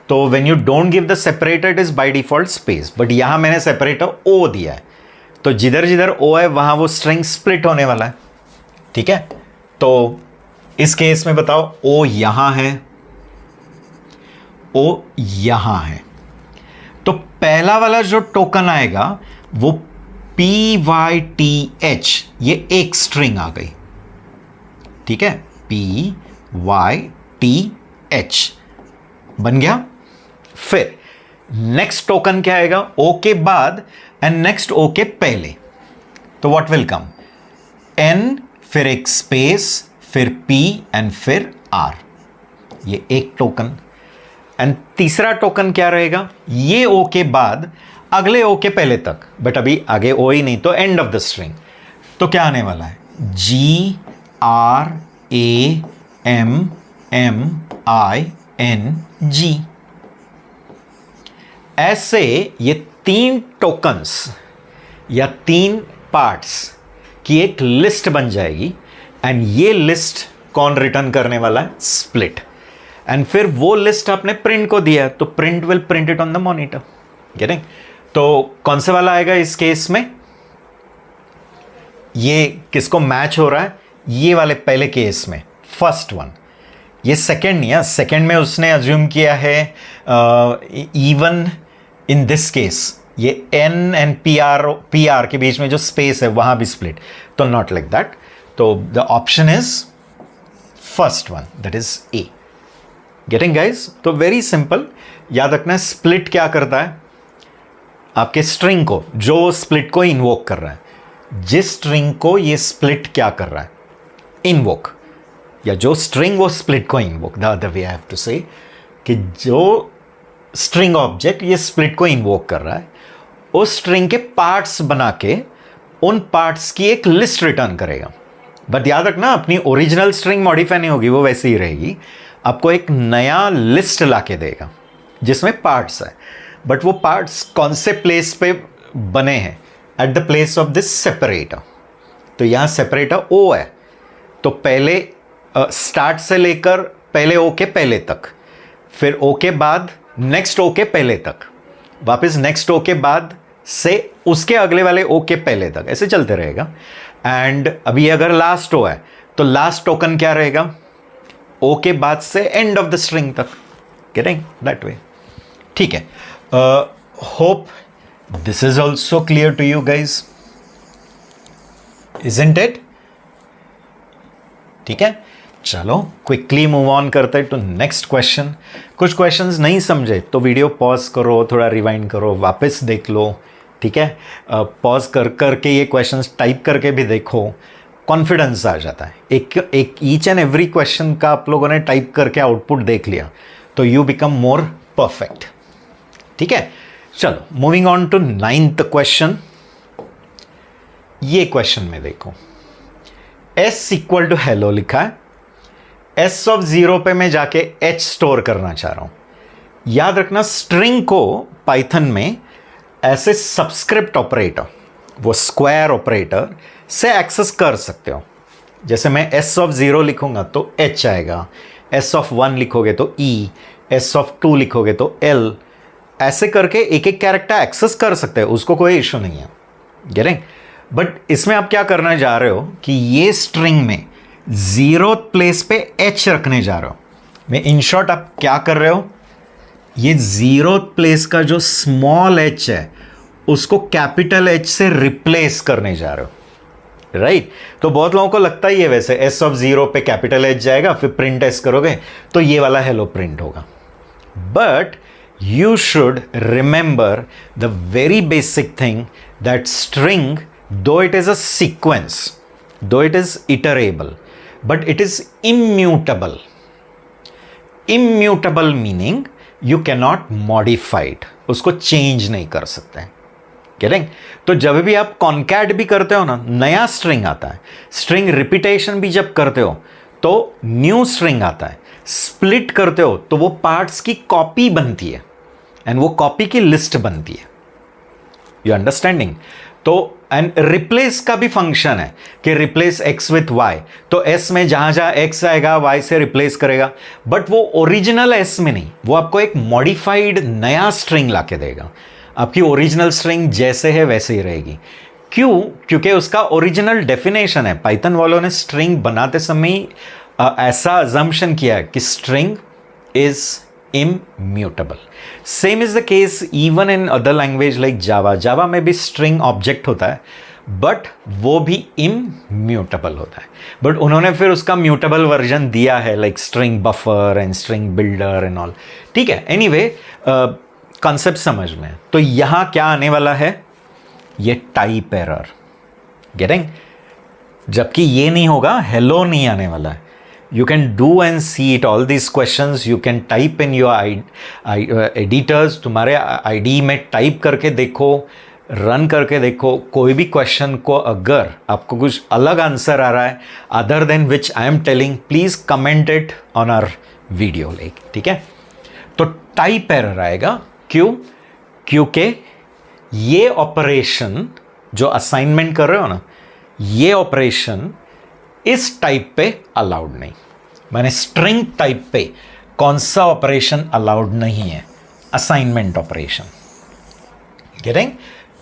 A: तो when you don't give the separator it is by default space, but यहां मैंने separator ओ दिया है, तो जिधर जिधर ओ है वहां वो स्ट्रिंग स्प्लिट होने वाला है। ठीक है, तो इस केस में बताओ ओ यहां है, ओ यहां है, तो पहला वाला जो टोकन आएगा वो PYTH, ये एक स्ट्रिंग आ गई। ठीक है, PYTH बन गया। फिर नेक्स्ट टोकन क्या आएगा, ओ के बाद एंड नेक्स्ट ओ के पहले, तो व्हाट विल कम, N फिर एक स्पेस फिर P एंड फिर R, ये एक टोकन। एंड तीसरा टोकन क्या रहेगा, ये ओ के बाद अगले ओ के पहले तक, बट अभी आगे ओ ही नहीं, तो एंड ऑफ द स्ट्रिंग, तो क्या आने वाला है, GRAMMING। ऐसे ये 3 टोकन्स या 3 पार्ट्स की एक लिस्ट बन जाएगी। एंड ये लिस्ट कौन रिटर्न करने वाला है, स्प्लिट। एंड फिर वो लिस्ट आपने प्रिंट को दिया तो print will print it on the monitor. Getting, तो कौन से वाला आएगा इस केस में, ये किसको मैच हो रहा है, ये वाले पहले केस में फर्स्ट वन। ये सेकंड नहीं है, सेकंड में उसने अज्यूम किया है इवन इन दिस केस ये N एंड PR के बीच में जो स्पेस है वहां भी स्प्लिट, तो नॉट लाइक दैट। तो the option is first one, that is A। Getting guys, तो वेरी सिंपल, याद रखना है स्प्लिट क्या करता है, आपके स्ट्रिंग को, जो स्प्लिट को इन्वोक कर रहा है, जिस स्ट्रिंग को ये स्प्लिट क्या कर रहा है, इन्वोक, या जो स्ट्रिंग वो स्प्लिट को invoke, the other way I have to say, कि जो स्ट्रिंग ऑब्जेक्ट ये स्प्लिट को इन्वोक कर रहा है उस स्ट्रिंग के पार्ट्स बना के उन पार्ट्स की एक लिस्ट रिटर्न करेगा। बट याद रखना, अपनी ओरिजिनल स्ट्रिंग मॉडिफाई नहीं होगी, वो वैसे ही रहेगी। आपको एक नया लिस्ट ला के देगा जिसमें पार्ट्स है, बट वो पार्ट्स कौन से प्लेस पे बने हैं, eight the place of this separator. तो यहाँ सेपरेटर ओ है, तो पहले स्टार्ट से लेकर पहले ओ के पहले तक, फिर ओ के बाद नेक्स्ट ओ के पहले तक, वापस नेक्स्ट ओ के बाद से उसके अगले वाले ओ के पहले तक, ऐसे चलते रहेगा। एंड अभी अगर लास्ट ओ है तो लास्ट टोकन क्या रहेगा, ओ के बाद से एंड ऑफ द स्ट्रिंग तक। Getting that way? ठीक है। Hope this is also clear to you guys, isn't it? ठीक है, चलो क्विकली मूव ऑन करते हैं टू नेक्स्ट क्वेश्चन। कुछ क्वेश्चंस नहीं समझे तो वीडियो पॉज करो, थोड़ा रिवाइंड करो, वापस देख लो। ठीक है, पॉज कर करके ये क्वेश्चंस टाइप करके भी देखो, कॉन्फिडेंस आ जाता है। एक ईच एंड एवरी क्वेश्चन का आप लोगों ने टाइप करके आउटपुट देख लिया तो यू बिकम मोर परफेक्ट। ठीक है, चलो moving on to 9th question. ये क्वेश्चन में देखो, s इक्वल टू हेलो लिखा है, s ऑफ 0 पे मैं जाके h स्टोर करना चाह रहा हूं। याद रखना, स्ट्रिंग को पाइथन में ऐसे सब्सक्रिप्ट ऑपरेटर, वो स्क्वायर ऑपरेटर से एक्सेस कर सकते हो। जैसे मैं s ऑफ 0 लिखूंगा तो h आएगा, s ऑफ 1 लिखोगे तो e, s ऑफ 2 लिखोगे तो l, ऐसे करके एक एक कैरेक्टर एक्सेस कर सकते हैं, उसको कोई इशू नहीं है। गेटिंग? बट इसमें आप क्या करने जा रहे हो कि ये स्ट्रिंग में 0th प्लेस पे h रखने जा रहे हो। मैं इन शॉर्ट आप क्या कर रहे हो, ये 0th प्लेस का जो स्मॉल h है उसको कैपिटल H से रिप्लेस करने जा रहे हो। राइट? तो बहुत लोगों को लगता ही है वैसे, s ऑफ 0 पे कैपिटल H जाएगा, फिर प्रिंट s करोगे तो ये वाला हेलो प्रिंट होगा। But you should remember the very basic thing that string, though it is a sequence, though it is iterable, but it is immutable. Immutable meaning you cannot modify it, उसको change नहीं कर सकते। Getting? तो जब भी आप concat भी करते हो ना, नया string आता है। string repetition भी जब करते हो तो new string आता है। split करते हो तो वो parts की copy बनती है एंड वो कॉपी की लिस्ट बनती है। You understanding? तो एंड रिप्लेस का भी फंक्शन है कि रिप्लेस x विथ y, तो s में जहां जहां x आएगा y से रिप्लेस करेगा, बट वो ओरिजिनल s में नहीं, वो आपको एक मॉडिफाइड नया स्ट्रिंग लाके देगा। आपकी ओरिजिनल स्ट्रिंग जैसे है वैसे ही रहेगी। क्यों? क्योंकि उसका ओरिजिनल डेफिनेशन है। पाइथन वालों ने स्ट्रिंग बनाते समय ऐसा अजम्पशन किया है कि string is immutable. Same is the case even in other language like Java. Java में भी string object होता है, but वो भी immutable होता है। but उन्होंने फिर उसका mutable version दिया है like string buffer and string builder and all। ठीक है, anyway concept समझ में। तो यहाँ क्या आने वाला है, ये type error। getting? जबकि ये नहीं होगा, hello नहीं आने वाला है। You can do and see it, all these questions you can type in your editors, तुम्हारे IDE में टाइप करके देखो, रन करके देखो। कोई भी क्वेश्चन को अगर आपको कुछ अलग आंसर आ रहा है other than which I am telling, please comment it on our video link. ठीक है, तो टाइप एरर आएगा। क्यों? क्योंकि ये ऑपरेशन जो असाइनमेंट कर रहे हो ना, ये ऑपरेशन इस टाइप पे अलाउड नहीं। मैंने स्ट्रिंग टाइप पे कौन सा ऑपरेशन अलाउड नहीं है? Assignment operation. गेटिंग?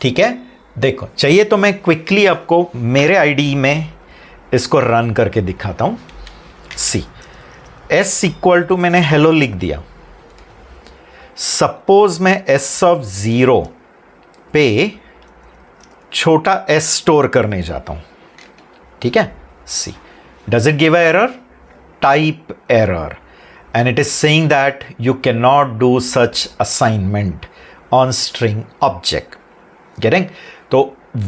A: ठीक है, देखो चाहिए तो मैं क्विकली आपको मेरे आईडी में इसको रन करके दिखाता हूं। सी s इक्वल टू, मैंने हेलो लिख दिया। सपोज मैं s ऑफ 0 पे छोटा s स्टोर करने जाता हूं। ठीक है, see, does it give an error? Type error, and it is saying that you cannot do such assignment on string object. Getting? तो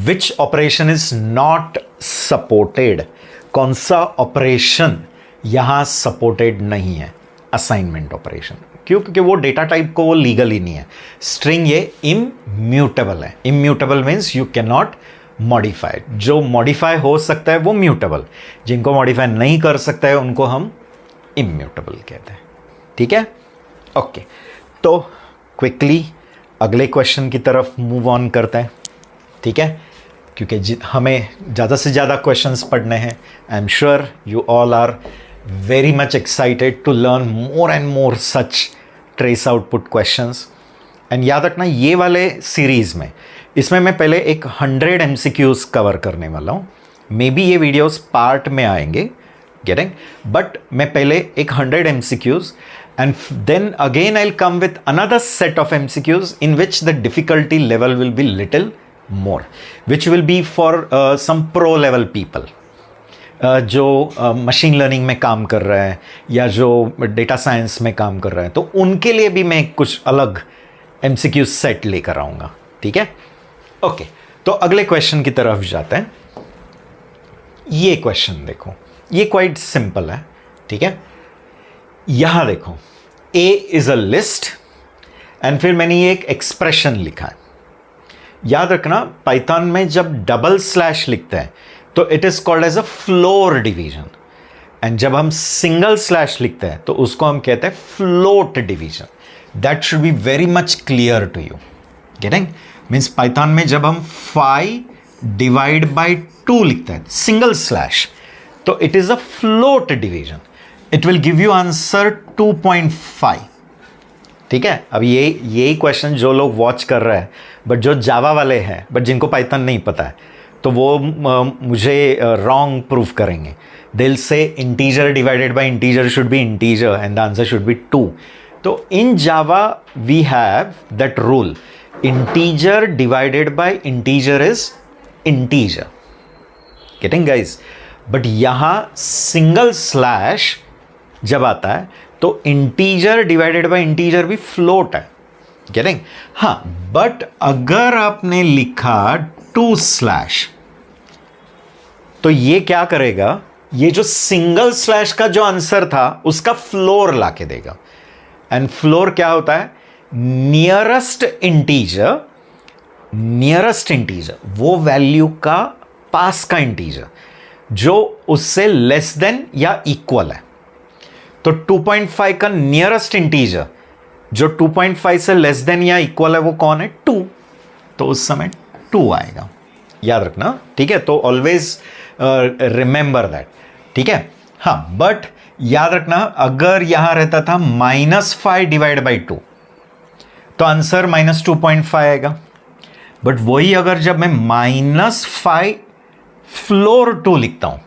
A: which operation is not supported? कौन सा ऑपरेशन यहां सपोर्टेड नहीं है? Assignment operation. क्यों? क्योंकि वो data type को वो लीगल ही नहीं है। स्ट्रिंग ये इम्यूटेबल है। Immutable means you can not modified. जो मॉडिफाई हो सकता है वो म्यूटेबल, जिनको मॉडिफाई नहीं कर सकता है उनको हम इम्यूटेबल कहते हैं। ठीक है, ओके। तो क्विकली अगले क्वेश्चन की तरफ मूव ऑन करते हैं। ठीक है, क्योंकि हमें ज़्यादा से ज़्यादा क्वेश्चंस पढ़ने हैं। I am sure you all are very much excited to learn more and more such trace output questions. And याद रखना, ये वाले सीरीज़ में, इसमें मैं पहले एक 100 MCQs कवर करने वाला हूँ। मे बी ये वीडियोस पार्ट में आएंगे, गेटिंग, बट मैं पहले एक 100 MCQs and then again I'll come with another set of MCQs in which the difficulty level will be little more, which will be for some pro level people जो machine learning में काम कर रहे हैं या जो डेटा साइंस में काम कर रहे हैं, तो उनके लिए भी मैं कुछ अलग MCQ सेट लेकर आऊँगा। ठीक है, ओके। तो अगले क्वेश्चन की तरफ जाते हैं। ये क्वेश्चन देखो, ये क्वाइट सिंपल है। ठीक है, यहां देखो, A is a list and फिर मैंने ये एक एक्सप्रेशन लिखा है। याद रखना, पाइथन में जब डबल स्लैश लिखते हैं तो it is called as a floor division, and जब हम सिंगल स्लैश लिखते हैं तो उसको हम कहते हैं float division. That should be very much clear to you. Getting? Means Python में जब हम 5 डिवाइड बाई 2 लिखते हैं सिंगल स्लैश, तो it is a float division. It will give you answer 2.5। ठीक है, अब यही क्वेश्चन जो लोग वॉच कर रहे हैं बट जो जावा वाले हैं बट जिनको पाइथन नहीं पता है, तो वो मुझे रॉन्ग प्रूफ करेंगे। दिल से integer divided by integer should be integer and the answer should be 2। तो in Java we have that rule, integer divided by integer is integer. Getting guys? But यहां सिंगल स्लैश जब आता है तो integer divided by integer भी float है। Getting? हाँ, but अगर आपने लिखा 2 स्लैश, तो ये क्या करेगा, ये जो सिंगल स्लैश का जो आंसर था उसका फ्लोर लाके देगा। एंड फ्लोर क्या होता है? नियरेस्ट इंटीजर, वो वैल्यू का पास का इंटीजर जो उससे लेस देन या इक्वल है। तो 2.5 का नियरेस्ट इंटीजर जो 2.5 से लेस देन या इक्वल है वो कौन है? 2। तो उस समय 2 आएगा। याद रखना, ठीक है? तो ऑलवेज रिमेंबर दैट। ठीक है, हाँ, बट याद रखना, अगर यहां रहता था -5 डिवाइड बाई 2 तो आंसर -2.5 आएगा। बट वही अगर जब मैं -5 फ्लोर 2 लिखता हूं,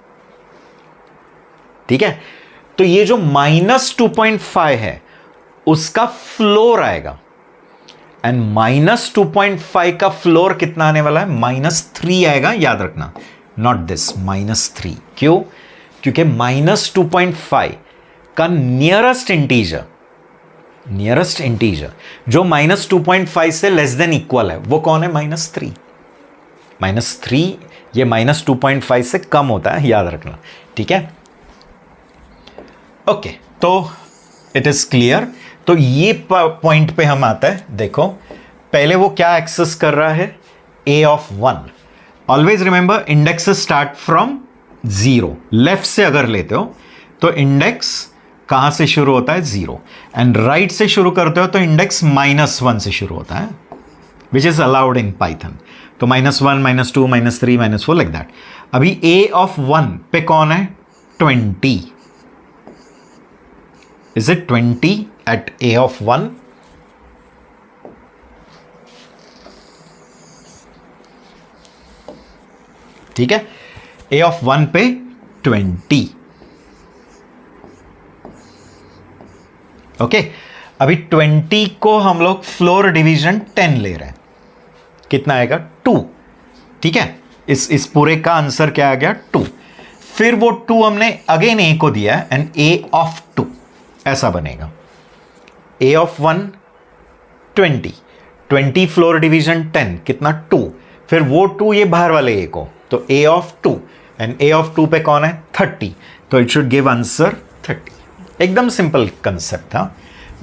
A: ठीक है, तो ये जो -2.5 है उसका फ्लोर आएगा। एंड -2.5 का फ्लोर कितना आने वाला है? -3 आएगा। याद रखना, नॉट दिस, -3। क्यों? क्योंकि -2.5 का नियरेस्ट इंटीजर जो -2.5 से लेस देन इक्वल है वो कौन है? -3। -3 ये -2.5 से कम होता है, याद रखना। ठीक है, ओके। तो इट इज क्लियर। तो ये पॉइंट पे हम आते हैं। देखो, पहले वो क्या एक्सेस कर रहा है? A of 1। Always remember, index start from 0। Left से अगर लेते हो तो इंडेक्स कहां से शुरू होता है? 0। एंड राइट से शुरू करते हो तो इंडेक्स -1 से शुरू होता है, which is allowed in Python. तो -1, -2, -3, -4 लाइक दैट। अभी A of 1 पे कौन है? 20। Is it 20 at A of 1? ठीक है, A of 1 पे 20। ओके, अभी 20 को हम लोग फ्लोर डिवीजन 10 ले रहे हैं। कितना आएगा? 2। ठीक है, इस पूरे का आंसर क्या आ गया? 2। फिर वो 2 हमने अगेन A को दिया है एंड A of 2 ऐसा बनेगा। A of 1 20 फ्लोर डिवीजन 10 कितना? 2। फिर वो 2 ये बाहर वाले A को, तो A of 2 and A of 2 पे कौन है? 30। तो इट शुड गिव आंसर 30। एकदम सिंपल कंसेप्ट था।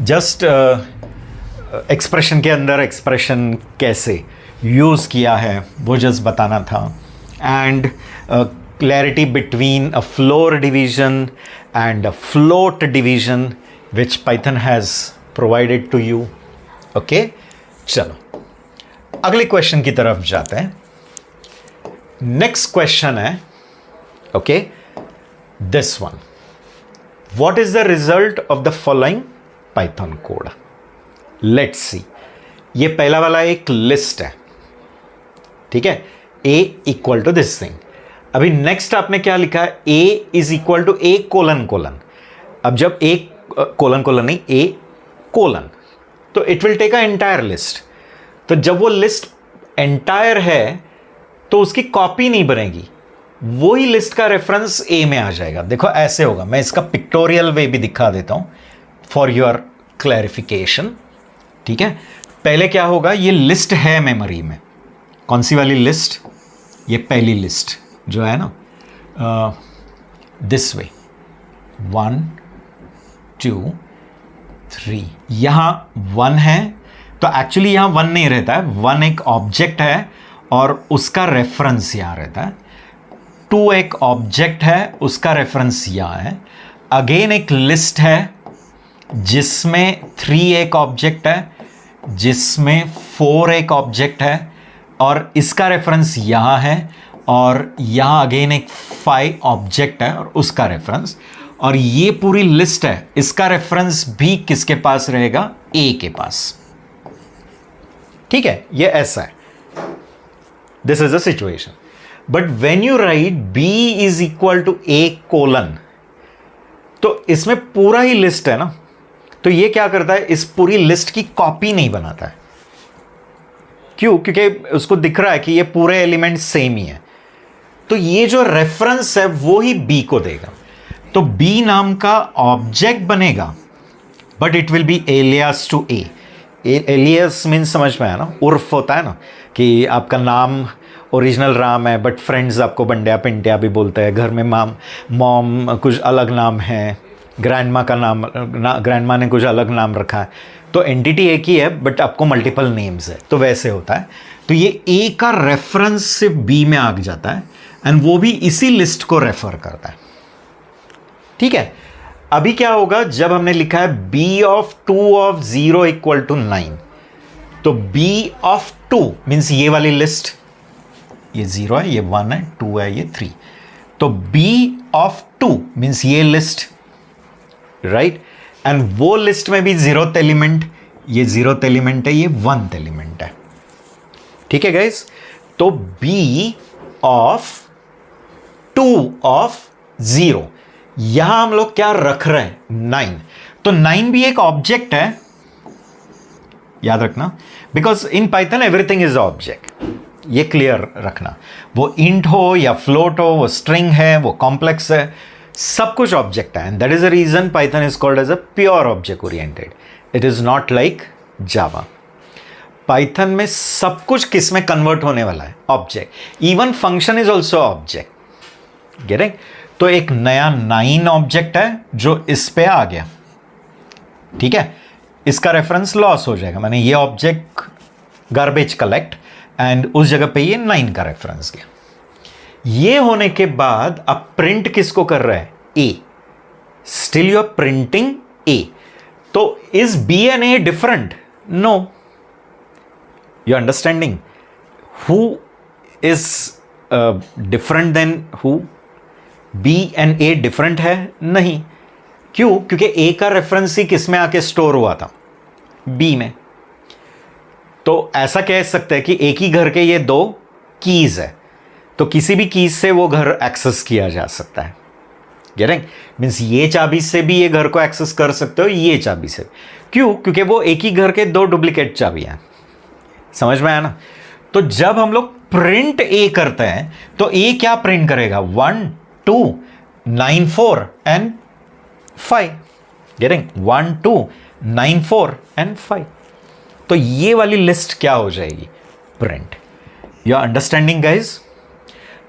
A: जस्ट एक्सप्रेशन के अंदर एक्सप्रेशन कैसे यूज़ किया है वो जस्ट बताना था, and clarity between a floor division and a float division which Python has provided to you. Okay, चलो अगले क्वेश्चन की तरफ जाते हैं। नेक्स्ट क्वेश्चन है, okay, this one, what is the result of the following Python code. Let's see, ये पहला वाला एक लिस्ट है, ठीक है, a equal to this thing. अभी नेक्स्ट आपने क्या लिखा है, a is equal to a colon colon. अब जब a कोलन कोलन नहीं, a कोलन, तो it will take a entire list. तो जब वो लिस्ट एंटायर है तो उसकी कॉपी नहीं बनेगी, वही लिस्ट का रेफरेंस a में आ जाएगा। देखो ऐसे होगा, मैं इसका पिक्टोरियल वे भी दिखा देता हूं फॉर योर क्लैरिफिकेशन, ठीक है। पहले क्या होगा, ये लिस्ट है मेमोरी में, कौन सी वाली लिस्ट, ये पहली लिस्ट जो है ना, दिस वे 1 2 3, यहां 1 है, तो एक्चुअली यहां 1 नहीं रहता है, 1 एक ऑब्जेक्ट है और उसका रेफरेंस यहां रहता है। 2 एक ऑब्जेक्ट है, उसका रेफरेंस यहां है। अगेन एक लिस्ट है जिसमें 3 एक ऑब्जेक्ट है, जिसमें 4 एक ऑब्जेक्ट है, और इसका रेफरेंस यहां है, और यहां अगेन एक 5 ऑब्जेक्ट है और उसका रेफरेंस, और ये पूरी लिस्ट है, इसका रेफरेंस भी किसके पास रहेगा, ए के पास, ठीक है। ये ऐसा है, this is the situation. But when you write b is equal to a colon, तो इसमें पूरा ही लिस्ट है ना, तो ये क्या करता है, इस पूरी लिस्ट की कॉपी नहीं बनाता है। क्यों? क्योंकि उसको दिख रहा है कि ये पूरे एलिमेंट सेम ही है, तो ये जो रेफरेंस है वो ही b को देगा। तो b नाम का ऑब्जेक्ट बनेगा, but it will be alias to a। Alias means समझ में आया ना, उर्फ होता है ना, कि आपका नाम ओरिजिनल राम है बट फ्रेंड्स आपको बंड्या पिंट्या भी बोलते हैं, घर में मॉम कुछ अलग नाम है, ग्रैंडमा का नाम ग्रैंडमा ने कुछ अलग नाम रखा है, तो एंटिटी एक ही है बट आपको मल्टीपल नेम्स है, तो वैसे होता है। तो ये ए का रेफरेंस सिर्फ बी में आ जाता है, एंड वो भी इसी लिस्ट को रेफर करता है, ठीक है। अभी क्या होगा, जब हमने लिखा है b of 2 of 0 equal to 9, तो b ऑफ 2 मीन्स ये वाली लिस्ट, ये 0 है, ये 1 है, 2 है, ये 3, तो b ऑफ 2 मीन्स ये लिस्ट, राइट, एंड वो लिस्ट में भी 0th एलिमेंट, ये 0th एलिमेंट है, ये 1th एलिमेंट है, ठीक है गाइस। तो b ऑफ 2 ऑफ 0, यहां हम लोग क्या रख रहे हैं, 9, तो 9 भी एक ऑब्जेक्ट है, याद रखना, because in Python everything is object, ये क्लियर रखना, वो इंट हो या फ्लोट हो, वो स्ट्रिंग है, वो कॉम्प्लेक्स है, सब कुछ ऑब्जेक्ट है, and that is the reason Python is called as a pure object oriented. It is not like Java. Python में सब कुछ किस में कन्वर्ट होने वाला है, object, even function is also object, getting. तो एक नया 9 ऑब्जेक्ट है जो इस पे आ गया, ठीक है, इसका रेफरेंस लॉस हो जाएगा, मैंने ये ऑब्जेक्ट गार्बेज कलेक्ट, एंड उस जगह पे ये 9 का रेफरेंस गया। ये होने के बाद अब प्रिंट किसको कर रहा है, A, still you are printing A. तो is B and A different, no, you understanding, who is different than who, B and A different है नहीं, क्यों, क्योंकि ए का रेफरेंस ही किस में आके स्टोर हुआ था, बी में। तो ऐसा कह सकते हैं कि एक ही घर के ये 2 कीज है, तो किसी भी कीज से वो घर एक्सेस किया जा सकता है, गेटिंग, मीन्स ये चाबी से भी ये घर को एक्सेस कर सकते हो, ये चाबी से, क्यों, क्योंकि वो एक ही घर के 2 डुप्लीकेट चाबियां, समझ में आया ना। तो जब हम लोग प्रिंट ए करते हैं तो ए क्या प्रिंट करेगा, 1 2 9 4 एंड 5, गेटिंग, 1 2 9 4 एंड 5, तो ये वाली लिस्ट क्या हो जाएगी, print. You are understanding guys.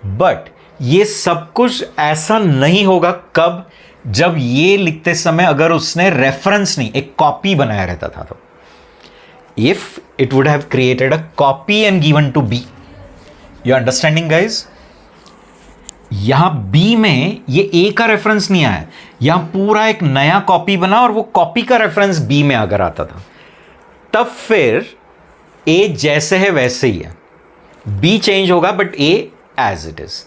A: बट ये सब कुछ ऐसा नहीं होगा, कब, जब ये लिखते समय अगर उसने रेफरेंस नहीं, एक कॉपी बनाया रहता था, तो if it would have created a copy and given to B. You understanding guys? यहां B में ये A का रेफरेंस नहीं आया, यहां पूरा एक नया कॉपी बना और वो कॉपी का रेफरेंस B में अगर आता था, तब फिर A जैसे है वैसे ही है, B चेंज होगा but A as it is.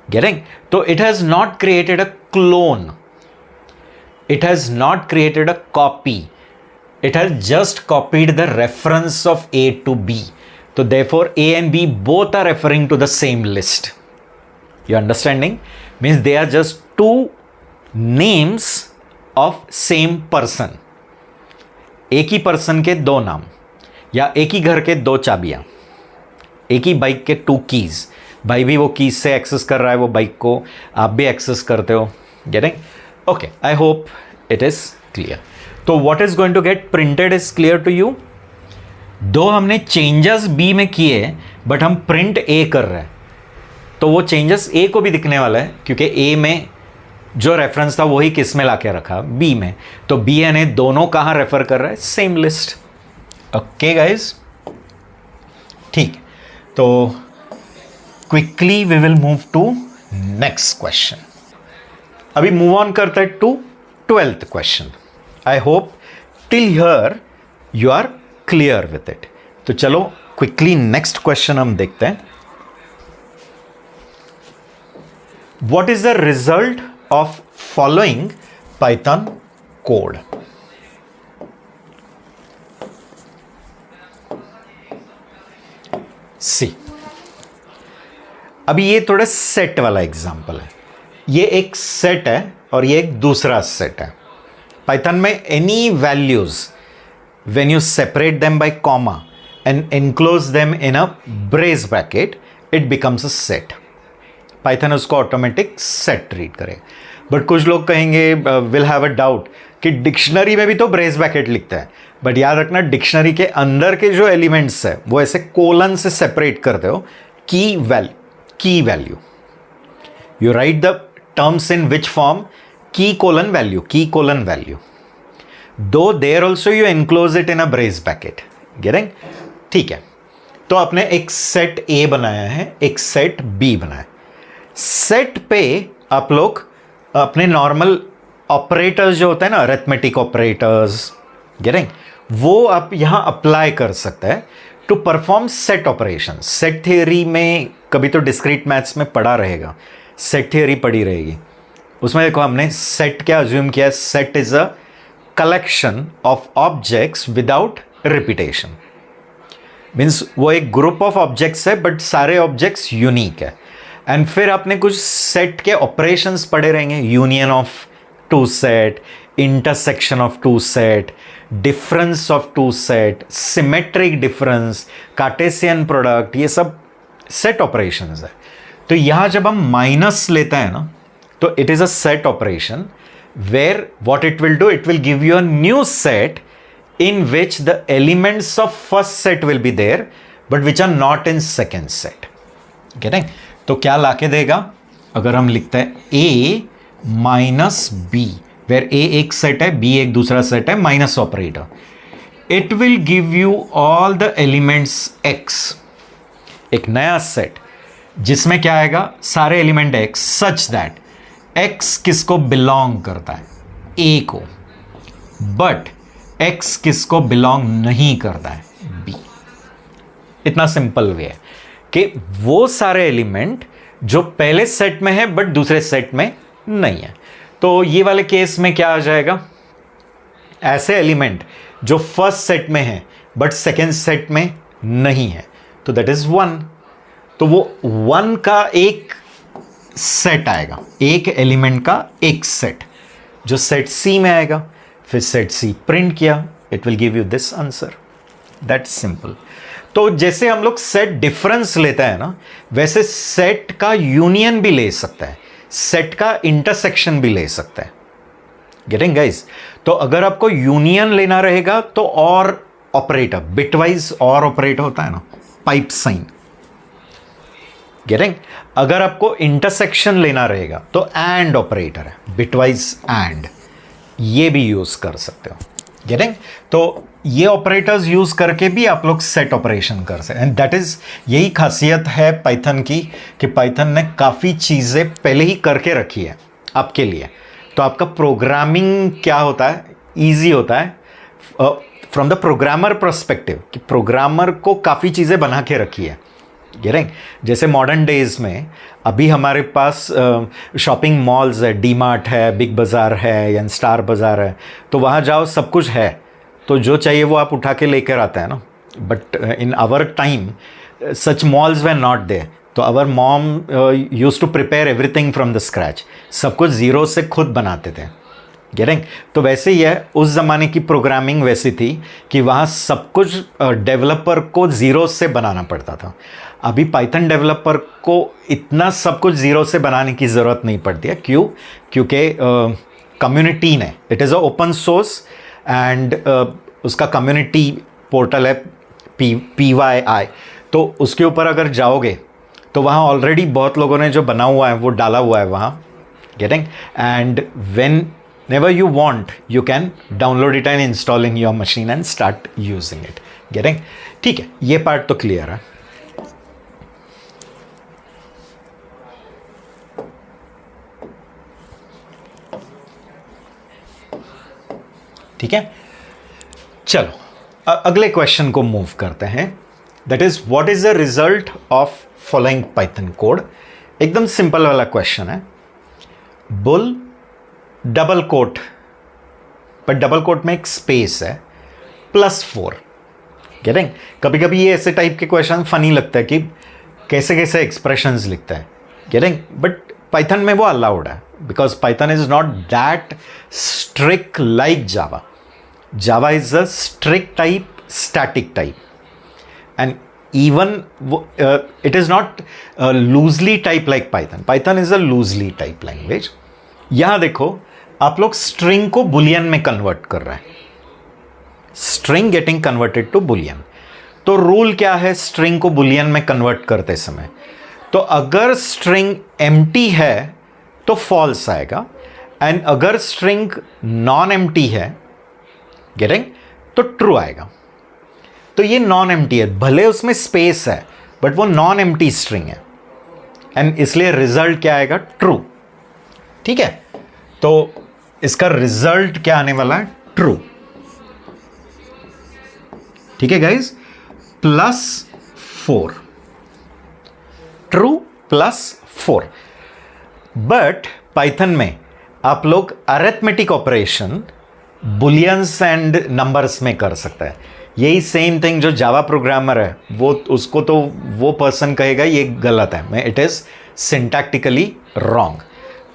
A: Getting? तो it has not created a clone, it has not created a copy, it has just copied the reference of A to B. So therefore A and B both are referring to the same list. You understanding? Means they are just two names of same person. एक ही person के दो नाम, या एक ही घर के दो चाबियां, एक ही बाइक के टू कीज. भाई भी वो कीज से एक्सेस कर रहा है वो बाइक को, आप भी एक्सेस करते हो. Getting? Okay, I hope it is clear. तो what is going to get printed is clear to you. दो हमने changes B में किए बट हम print A कर रहे हैं, तो वो changes A को भी दिखने वाला है क्योंकि A में जो रेफरेंस था वही किस में लाके रखा, B में. तो B and A दोनों कहाँ रेफर कर रहा है? Same list. ओके गाइज, ठीक. तो quickly we will move to next question. अभी मूव ऑन करते हैं to 12th question. I hope till here you are clear with it. तो चलो क्विकली नेक्स्ट क्वेश्चन हम देखते हैं. What is the result of following Python code? See, अभी ये थोड़ा सेट वाला एग्जांपल है. ये एक सेट है और ये एक दूसरा सेट है. पाइथन में any values when you separate them by comma and enclose them in a brace bracket, it becomes a set. Python उसको ऑटोमेटिक सेट ट्रीट करे. बट कुछ लोग कहेंगे, विल हैव अ डाउट कि डिक्शनरी में भी तो ब्रेस ब्रैकेट लिखता है. बट याद रखना, डिक्शनरी के अंदर के जो एलिमेंट्स है वो ऐसे कोलन से सेपरेट करते हो. की value you write the terms in which form? Key colon value. Though there also you enclose it in a brace bracket. Getting? ठीक है. तो आपने एक सेट A बनाया है, एक सेट B बनाया. सेट पे आप लोग अपने नॉर्मल ऑपरेटर्स जो होते हैं ना, अरिथमेटिक ऑपरेटर्स, गेटिंग, वो आप यहां अप्लाई कर सकते हैं to perform set operation. Set theory में कभी तो डिस्क्रीट मैथ्स में पढ़ा रहेगा, सेट थियरी पढ़ी रहेगी. उसमें देखो हमने सेट क्या अज्यूम किया है? Set is a collection of objects without repetition. Means वो एक ग्रुप ऑफ ऑब्जेक्ट्स है बट सारे ऑब्जेक्ट्स यूनिक है. एंड फिर आपने कुछ सेट के ऑपरेशंस पढ़े रहेंगे, union of two set, intersection of two set, difference of two set, symmetric difference, cartesian product, ये सब सेट ऑपरेशंस है. तो यहां जब हम माइनस लेते हैं ना, तो it is a set operation where what it will do, it will give you a new set in which the elements of first set will be there but which are not in second set. Getting? तो क्या लाके देगा? अगर हम लिखते हैं a minus b, where a एक set है, b एक दूसरा सेट है, minus operator, it will give you all the elements x. एक नया सेट जिसमें क्या आएगा? सारे element x, such that x किसको बिलोंग करता है? a को. बट x किसको बिलोंग नहीं करता है? b. इतना सिंपल वे है कि वो सारे एलिमेंट जो पहले सेट में है बट दूसरे सेट में नहीं है. तो ये वाले केस में क्या आ जाएगा? ऐसे एलिमेंट जो फर्स्ट सेट में है बट सेकेंड सेट में नहीं है, तो दैट इज 1. तो वो 1 का एक सेट आएगा, एक एलिमेंट का एक सेट, जो सेट C में आएगा. फिर सेट C प्रिंट किया, it will give you this answer. That simple. तो जैसे हम लोग सेट डिफरेंस लेता है ना, वैसे सेट का यूनियन भी ले सकता है, सेट का इंटरसेक्शन भी ले सकता है. Getting guys? तो अगर आपको यूनियन लेना रहेगा तो और ऑपरेटर, बिटवाइज और ऑपरेटर होता है ना, पाइप साइन. गेटिंग? अगर आपको इंटरसेक्शन लेना रहेगा तो एंड ऑपरेटर है, बिटवाइज एंड, ये भी यूज कर सकते हो. गेटिंग? तो ये ऑपरेटर्स यूज करके भी आप लोग सेट ऑपरेशन कर सकते, एंड दैट इज, यही खासियत है पाइथन की कि पाइथन ने काफ़ी चीज़ें पहले ही करके रखी है आपके लिए। तो आपका प्रोग्रामिंग क्या होता है, ईजी होता है फ्रॉम द प्रोग्रामर पर्सपेक्टिव, कि प्रोग्रामर को काफ़ी चीज़ें बना के रखी है। गेटिंग? जैसे मॉडर्न डेज में अभी हमारे पास शॉपिंग मॉल्स है, डी मार्ट है, बिग बाज़ार है या स्टार बाज़ार है, तो वहाँ जाओ सब कुछ है, तो जो चाहिए वो आप उठा के लेकर आते हैं ना। But in our time such malls were not there, तो our mom used to prepare everything from the scratch, सब कुछ ज़ीरो से खुद बनाते थे। गेटिंग? तो वैसे ही है, उस ज़माने की प्रोग्रामिंग वैसी थी कि वहाँ सब कुछ डेवलपर को ज़ीरो से बनाना पड़ता था। अभी पाइथन डेवलपर को इतना सब कुछ ज़ीरो से बनाने की ज़रूरत नहीं पड़ती है। क्यों? क्योंकि कम्युनिटी ने, it is a open source and उसका कम्युनिटी पोर्टल है PYI, तो उसके ऊपर अगर जाओगे तो वहाँ ऑलरेडी बहुत लोगों ने जो बना हुआ है वो डाला हुआ है वहाँ। Getting? And when never you want, you can download it and install in your machine and start using it. Getting? ठीक है, ये पार्ट तो क्लियर है। ठीक है, चलो अगले क्वेश्चन को मूव करते हैं। That is, what is the result of following Python code? एकदम सिंपल वाला क्वेश्चन है। बुल डबल कोट, पर डबल कोट में एक स्पेस है, +4। गेटिंग? कभी कभी ये ऐसे टाइप के क्वेश्चन फनी लगता है कि कैसे कैसे एक्सप्रेशंस लिखता है। गेटिंग? बट पाइथन में वो अलाउड है, because Python is not that strict like Java. Java is a strict type, static type, and even it is not loosely type like Python. Python is a loosely type language. यहां देखो, आप लोग string को Boolean में convert कर रहे हैं, string getting converted to boolean. तो रूल क्या है स्ट्रिंग को बुलियन में कन्वर्ट करते समय? तो अगर स्ट्रिंग एम्प्टी है तो फॉल्स आएगा, एंड अगर स्ट्रिंग नॉन एम्प्टी है, गेटिंग, तो ट्रू आएगा। तो ये नॉन एम्प्टी है, भले उसमें स्पेस है बट वो नॉन एम्प्टी स्ट्रिंग है, एंड इसलिए रिजल्ट क्या आएगा? ट्रू। ठीक है, तो इसका रिजल्ट क्या आने वाला है? ट्रू। ठीक है गाइज, +4, ट्रू +4। बट पाइथन में आप लोग arithmetic operation bullions and numbers में कर सकते हैं। यही सेम थिंग जो जावा प्रोग्रामर है वो, उसको तो वो पर्सन कहेगा ये गलत है, it is syntactically wrong,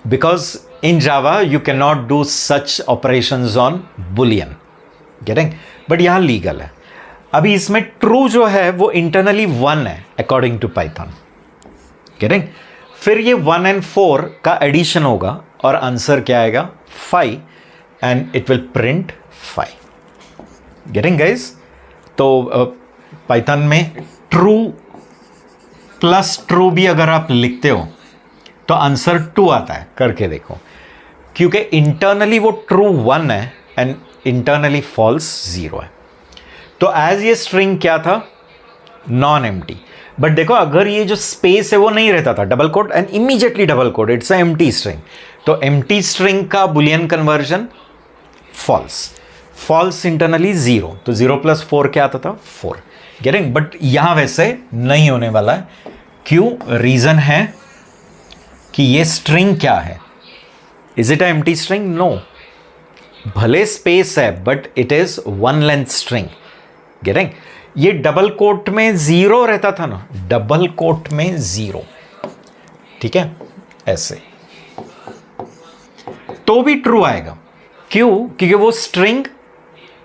A: because in Java you can not do such operations on Boolean. Getting? But यहां लीगल है। अभी इसमें ट्रू जो है वो इंटरनली 1 है अकॉर्डिंग टू पाइथन। गेटिंग? फिर ये 1 and 4 का एडिशन होगा और आंसर क्या आएगा? 5, and it will print 5। Getting guys? तो पाइथन में ट्रू प्लस ट्रू भी अगर आप लिखते हो तो आंसर 2 आता है, करके देखो, क्योंकि इंटरनली वो ट्रू 1 है एंड इंटरनली फॉल्स 0 है। तो एज ये स्ट्रिंग क्या था? Non empty. बट देखो, अगर ये जो स्पेस है वो नहीं रहता था, double quote and immediately double quote, it's a empty string, तो एम्प्टी स्ट्रिंग का boolean conversion false, false internally 0, तो 0 + 4 क्या आता था? 4। गेटिंग? बट यहां वैसे नहीं होने वाला है। क्यों? रीजन है कि ये स्ट्रिंग क्या है? Is it a empty string? No, भले स्पेस है but it is 1 length string. Getting? ये डबल कोट में 0 रहता था ना, डबल कोट में 0, ठीक है, ऐसे तो भी ट्रू आएगा। क्यों? क्योंकि वो स्ट्रिंग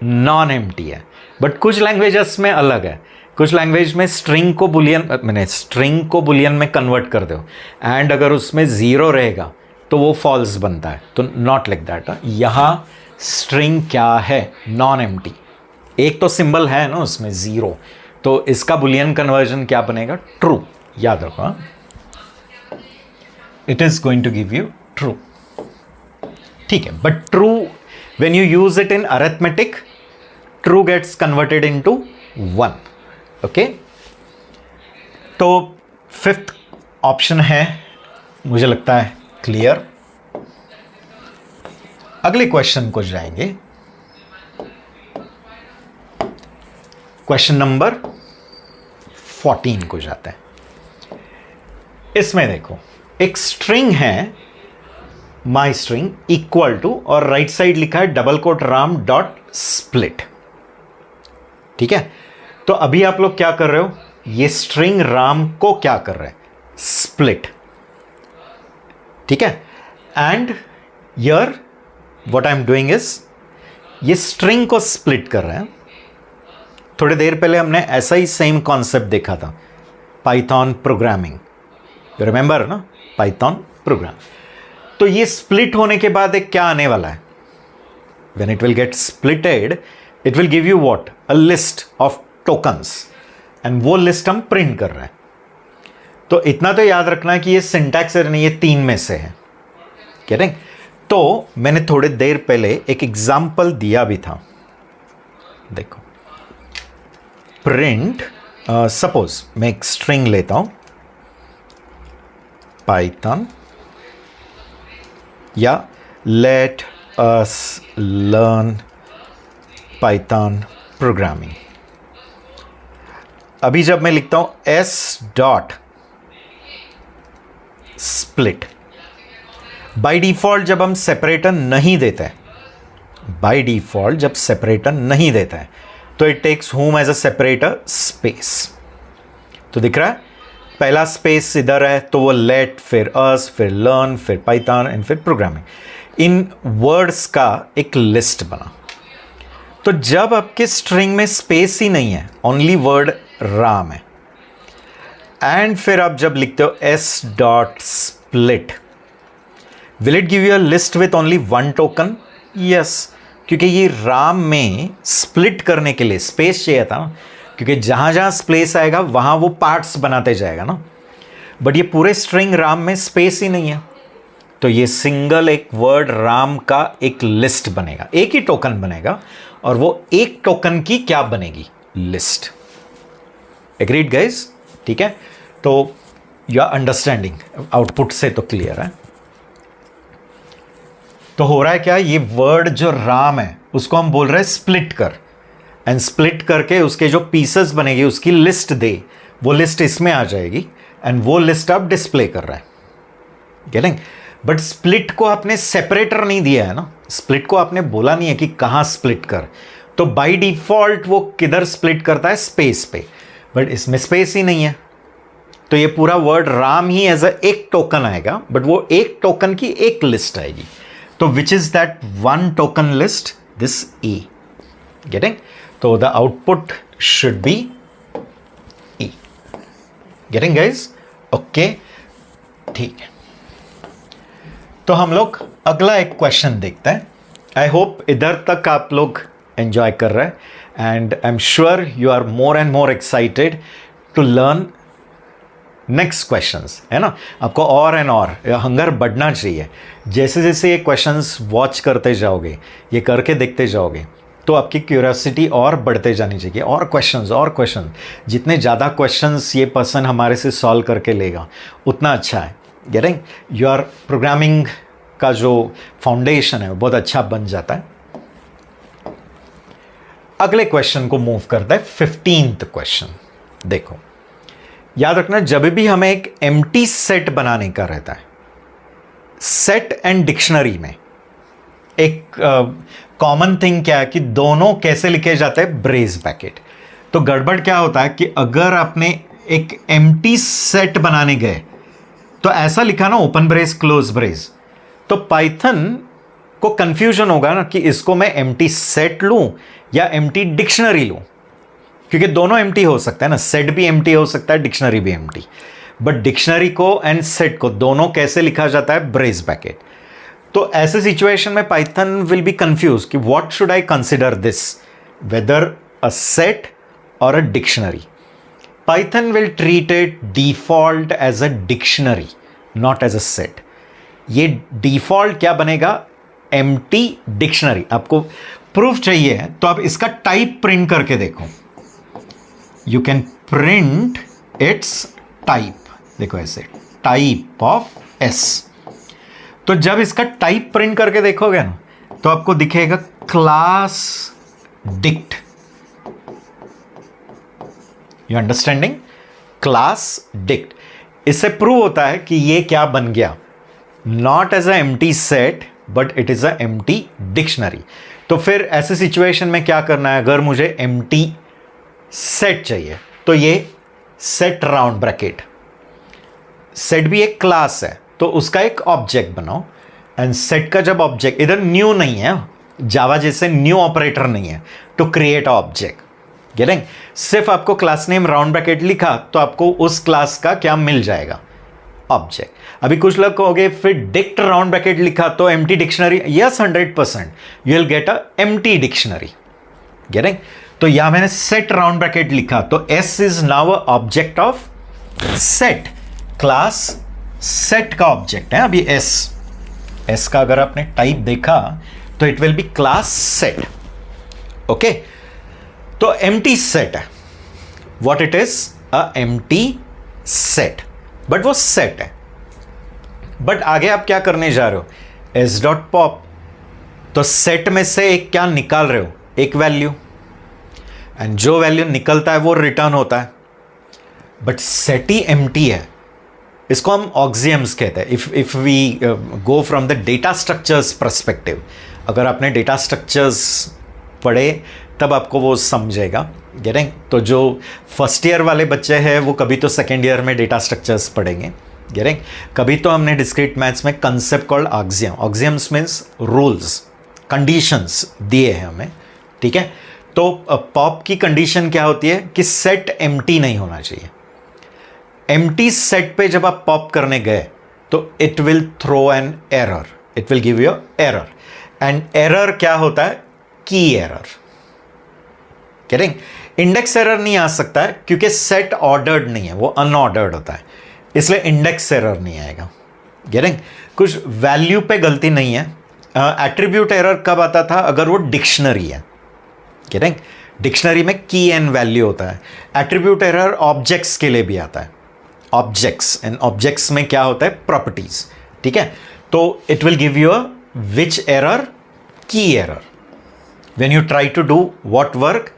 A: नॉन एम्प्टी है। बट कुछ लैंग्वेजेस में अलग है, कुछ लैंग्वेज में स्ट्रिंग को बुलियन, मैंने स्ट्रिंग को बुलियन में कन्वर्ट कर दो, एंड अगर उसमें 0 रहेगा तो वो फॉल्स बनता है, तो नॉट लाइक दैट। यहां स्ट्रिंग क्या है? Non empty. एक तो सिंबल है ना उसमें 0, तो इसका बुलियन कन्वर्जन क्या बनेगा? ट्रू। याद रखो, it is going to give you true. ठीक है, but true when you use it in arithmetic true gets converted into 1. Okay, तो फिफ्थ ऑप्शन है, मुझे लगता है क्लियर. अगले क्वेश्चन को जाएंगे. क्वेश्चन नंबर 14 को जाते हैं. इसमें देखो, एक स्ट्रिंग है माई स्ट्रिंग इक्वल टू, और राइट साइड लिखा है double quote Ram dot split. ठीक है, तो अभी आप लोग क्या कर रहे हो, ये स्ट्रिंग राम को क्या कर रहे हैं, स्प्लिट. ठीक है, and here what I am doing is, ये स्ट्रिंग को स्प्लिट कर रहे हैं. थोड़ी देर पहले हमने ऐसा ही सेम कॉन्सेप्ट देखा था, पाइथन प्रोग्रामिंग, यू रिमेंबर ना, पाइथन प्रोग्राम. तो ये स्प्लिट होने के बाद एक क्या आने वाला है, when it will get splitted it will give you what, a list of tokens, and वो लिस्ट हम प्रिंट कर रहे हैं. तो इतना तो याद रखना कि ये सिंटैक्स एरर नहीं, ये 3 में से है. करेक्ट. तो मैंने थोड़ी देर पहले एक एग्जाम्पल दिया भी था, देखो. प्रिंट, सपोज मैं एक स्ट्रिंग लेता हूं, पाइथन, या let us learn Python programming. अभी जब मैं लिखता हूं S dot split, by default जब हम सेपरेटर नहीं देते हैं, बाय डिफॉल्ट जब सेपरेटर नहीं देता है, तो it takes home as a separator space. तो दिख रहा है, पहला स्पेस इधर है, तो वो लेट, फिर अस, फिर लर्न, फिर पाइथन एंड फिर प्रोग्रामिंग. इन वर्ड्स का एक लिस्ट बना. तो जब आपके स्ट्रिंग में स्पेस ही नहीं है, ओनली वर्ड राम है, एंड फिर आप जब लिखते हो S dot split, will it give you a list with only 1 token? Yes, क्योंकि ये राम में स्प्लिट करने के लिए स्पेस चाहिए था ना, क्योंकि जहां जहां स्पेस आएगा वहां वो पार्ट्स बनाते जाएगा ना. बट ये पूरे स्ट्रिंग राम में स्पेस ही नहीं है, तो ये सिंगल एक वर्ड राम का एक लिस्ट बनेगा, एक ही टोकन बनेगा, और वो एक टोकन की क्या बनेगी, लिस्ट. Agreed guys? ठीक है, तो यू आर अंडरस्टैंडिंग, आउटपुट से तो क्लियर है. तो हो रहा है क्या, ये वर्ड जो राम है उसको हम बोल रहे हैं स्प्लिट कर, एंड स्प्लिट करके उसके जो पीसेस बनेगी उसकी लिस्ट दे, वो लिस्ट इसमें आ जाएगी, एंड वो लिस्ट आप डिस्प्ले कर रहा है. गेटिंग? बट स्प्लिट को आपने सेपरेटर नहीं दिया है ना, स्प्लिट को आपने बोला नहीं है कि कहां स्प्लिट कर, तो बाय डिफॉल्ट वो किधर स्प्लिट करता है, स्पेस पे, बट इसमें स्पेस ही नहीं है. तो ये पूरा वर्ड राम ही एज अ एक टोकन आएगा, बट वो एक टोकन की एक लिस्ट आएगी. तो which is that 1 token list, this E. Getting? तो the output should be E. Getting guys? Okay, ठीक है. तो हम लोग अगला एक क्वेश्चन देखते हैं. आई होप इधर तक आप लोग एंजॉय कर रहे हैं, and I am sure you are more and more excited to learn next questions, है ना. आपको और एंड और हंगर बढ़ना चाहिए. जैसे जैसे ये क्वेश्चंस वॉच करते जाओगे, ये करके देखते जाओगे, तो आपकी क्यूरियोसिटी और बढ़ते जानी चाहिए. और क्वेश्चंस, जितने ज़्यादा क्वेश्चंस ये पर्सन हमारे से सॉल्व करके लेगा उतना अच्छा है. गेटिंग? योर प्रोग्रामिंग का जो फाउंडेशन है वो बहुत अच्छा बन जाता है. अगले क्वेश्चन को मूव करता है, 15th क्वेश्चन. देखो, याद रखना, जब भी हमें एक एम्प्टी सेट बनाने का रहता है, सेट एंड डिक्शनरी में एक कॉमन थिंग क्या है कि दोनों कैसे लिखे जाते हैं, ब्रेस ब्रैकेट. तो गड़बड़ क्या होता है कि अगर आपने एक एम्प्टी सेट बनाने गए तो ऐसा लिखा ना, ओपन ब्रेस क्लोज ब्रेस, तो पाइथन को कंफ्यूजन होगा ना कि इसको मैं एम्प्टी सेट लूं या एम्प्टी डिक्शनरी लूं, क्योंकि दोनों एम्प्टी हो सकता है ना, सेट भी एम्प्टी हो सकता है, डिक्शनरी भी एम्प्टी. बट डिक्शनरी को एंड सेट को दोनों कैसे लिखा जाता है, ब्रेस ब्रैकेट. तो ऐसे सिचुएशन में पाइथन विल बी कंफ्यूज कि what should I consider this, whether a set और a dictionary. Python will treat it default as a dictionary, not as a set. ये डिफॉल्ट क्या बनेगा, एम्प्टी डिक्शनरी. आपको proof चाहिए तो आप इसका टाइप प्रिंट करके देखो, you can print it's type, देखो ऐसे टाइप ऑफ एस। तो जब इसका टाइप प्रिंट करके देखोगे ना तो आपको दिखेगा class dict, you understanding, class dict. इससे प्रूव होता है कि ये क्या बन गया, not as a empty set but it is a empty dictionary. तो फिर ऐसे सिचुएशन में क्या करना है, अगर मुझे एम्प्टी सेट चाहिए तो ये सेट राउंड ब्रैकेट, सेट भी एक क्लास है तो उसका एक ऑब्जेक्ट बनाओ, एंड सेट का जब ऑब्जेक्ट, इधर न्यू नहीं है, जावा जैसे न्यू ऑपरेटर नहीं है टू क्रिएट ऑब्जेक्ट, गेटिंग, सिर्फ आपको क्लास नेम राउंड ब्रैकेट लिखा तो आपको उस क्लास का क्या मिल जाएगा, ऑब्जेक्ट। अभी कुछ लोग कहोगे फिर डिक्ट राउंड ब्रैकेट लिखा तो empty dictionary, yes 100% you will get a empty dictionary, getting. तो यहां मैंने सेट राउंड ब्रैकेट लिखा तो S is now a object of set, class set का ऑब्जेक्ट है अभी एस। एस का अगर आपने टाइप देखा तो it will B class set, okay. तो एम्प्टी सेट है, what it is, a empty set, but वो सेट है। बट आगे आप क्या करने जा रहे हो, एस डॉट पॉप, तो सेट में से एक क्या निकाल रहे हो, एक वैल्यू, एंड जो वैल्यू निकलता है वो रिटर्न होता है, बट सेट ही एम्प्टी है। इसको हम ऑक्सियम्स कहते हैं। If we go from the data structures perspective, अगर आपने डेटा स्ट्रक्चर्स पढ़े तब आपको वो समझेगा, गेटिंग। तो जो फर्स्ट ईयर वाले बच्चे हैं वो कभी तो सेकेंड ईयर में डेटा स्ट्रक्चर्स पढ़ेंगे, गेटिंग। कभी तो हमने डिस्क्रीट मैथ्स में concept called axiom, axioms means rules, conditions दिए हैं हमें, ठीक है। तो पॉप की कंडीशन क्या होती है कि सेट एम्प्टी नहीं होना चाहिए। एम्प्टी सेट पे जब आप पॉप करने गए तो it will throw an error, it will give you error, and error क्या होता है, की एरर, गेटिंग। इंडेक्स एरर नहीं आ सकता है क्योंकि सेट ऑर्डर्ड नहीं है, वो अनऑर्डर्ड होता है, इसलिए इंडेक्स एरर नहीं आएगा, गेटिंग। कुछ वैल्यू पे गलती नहीं है। एट्रीब्यूट एरर कब आता था, अगर वो डिक्शनरी है, गेटिंग। डिक्शनरी में की एंड वैल्यू होता है। एट्रीब्यूट एरर ऑब्जेक्ट्स के लिए भी आता है, ऑब्जेक्ट्स, एंड ऑब्जेक्ट्स में क्या होता है, प्रॉपर्टीज, ठीक है। तो it will give you a which error, key error, when you try to do what work,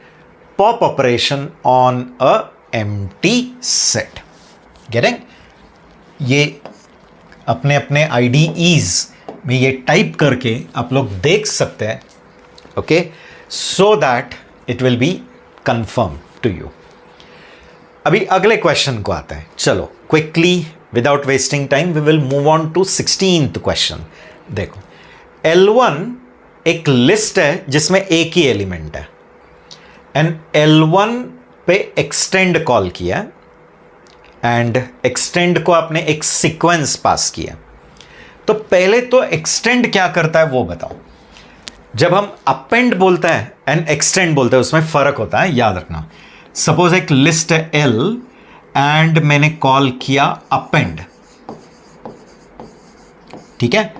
A: pop operation on a empty set, getting. ये अपने अपने IDEs में ये टाइप करके आप लोग देख सकते हैं, okay, so that it will be confirm to you. अभी अगले क्वेश्चन को आता है, चलो quickly without wasting time we will move on to 16th question. देखो L1 एक लिस्ट है जिसमें एक ही एलिमेंट है, एंड L1 पे एक्सटेंड कॉल किया, एंड एक्सटेंड को आपने एक सीक्वेंस पास किया। तो पहले तो एक्सटेंड क्या करता है वो बताओ। जब हम अपेंड बोलते हैं एंड एक्सटेंड बोलते हैं उसमें फर्क होता है, याद रखना। सपोज एक लिस्ट है L एंड मैंने कॉल किया अपेंड, ठीक है,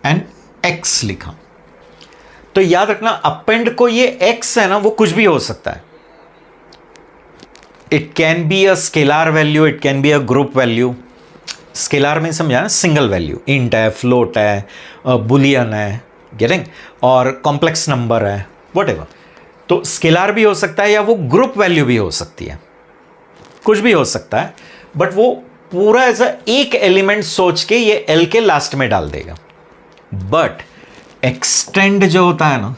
A: एंड X लिखा, तो याद रखना अपेंड को ये X है ना वो कुछ भी हो सकता है। It can be a scalar value, it can be a group value. Scalar में समझा ना, सिंगल वैल्यू, इंट है, फ्लोट है, बुलियन है, गेटिंग, और कॉम्प्लेक्स नंबर है, व्हाटएवर। तो स्केलर भी हो सकता है या वो ग्रुप वैल्यू भी हो सकती है, कुछ भी हो सकता है, बट वो पूरा ऐसा एक एलिमेंट सोच के ये L के लास्ट में डाल देगा। बट एक्सटेंड जो होता है ना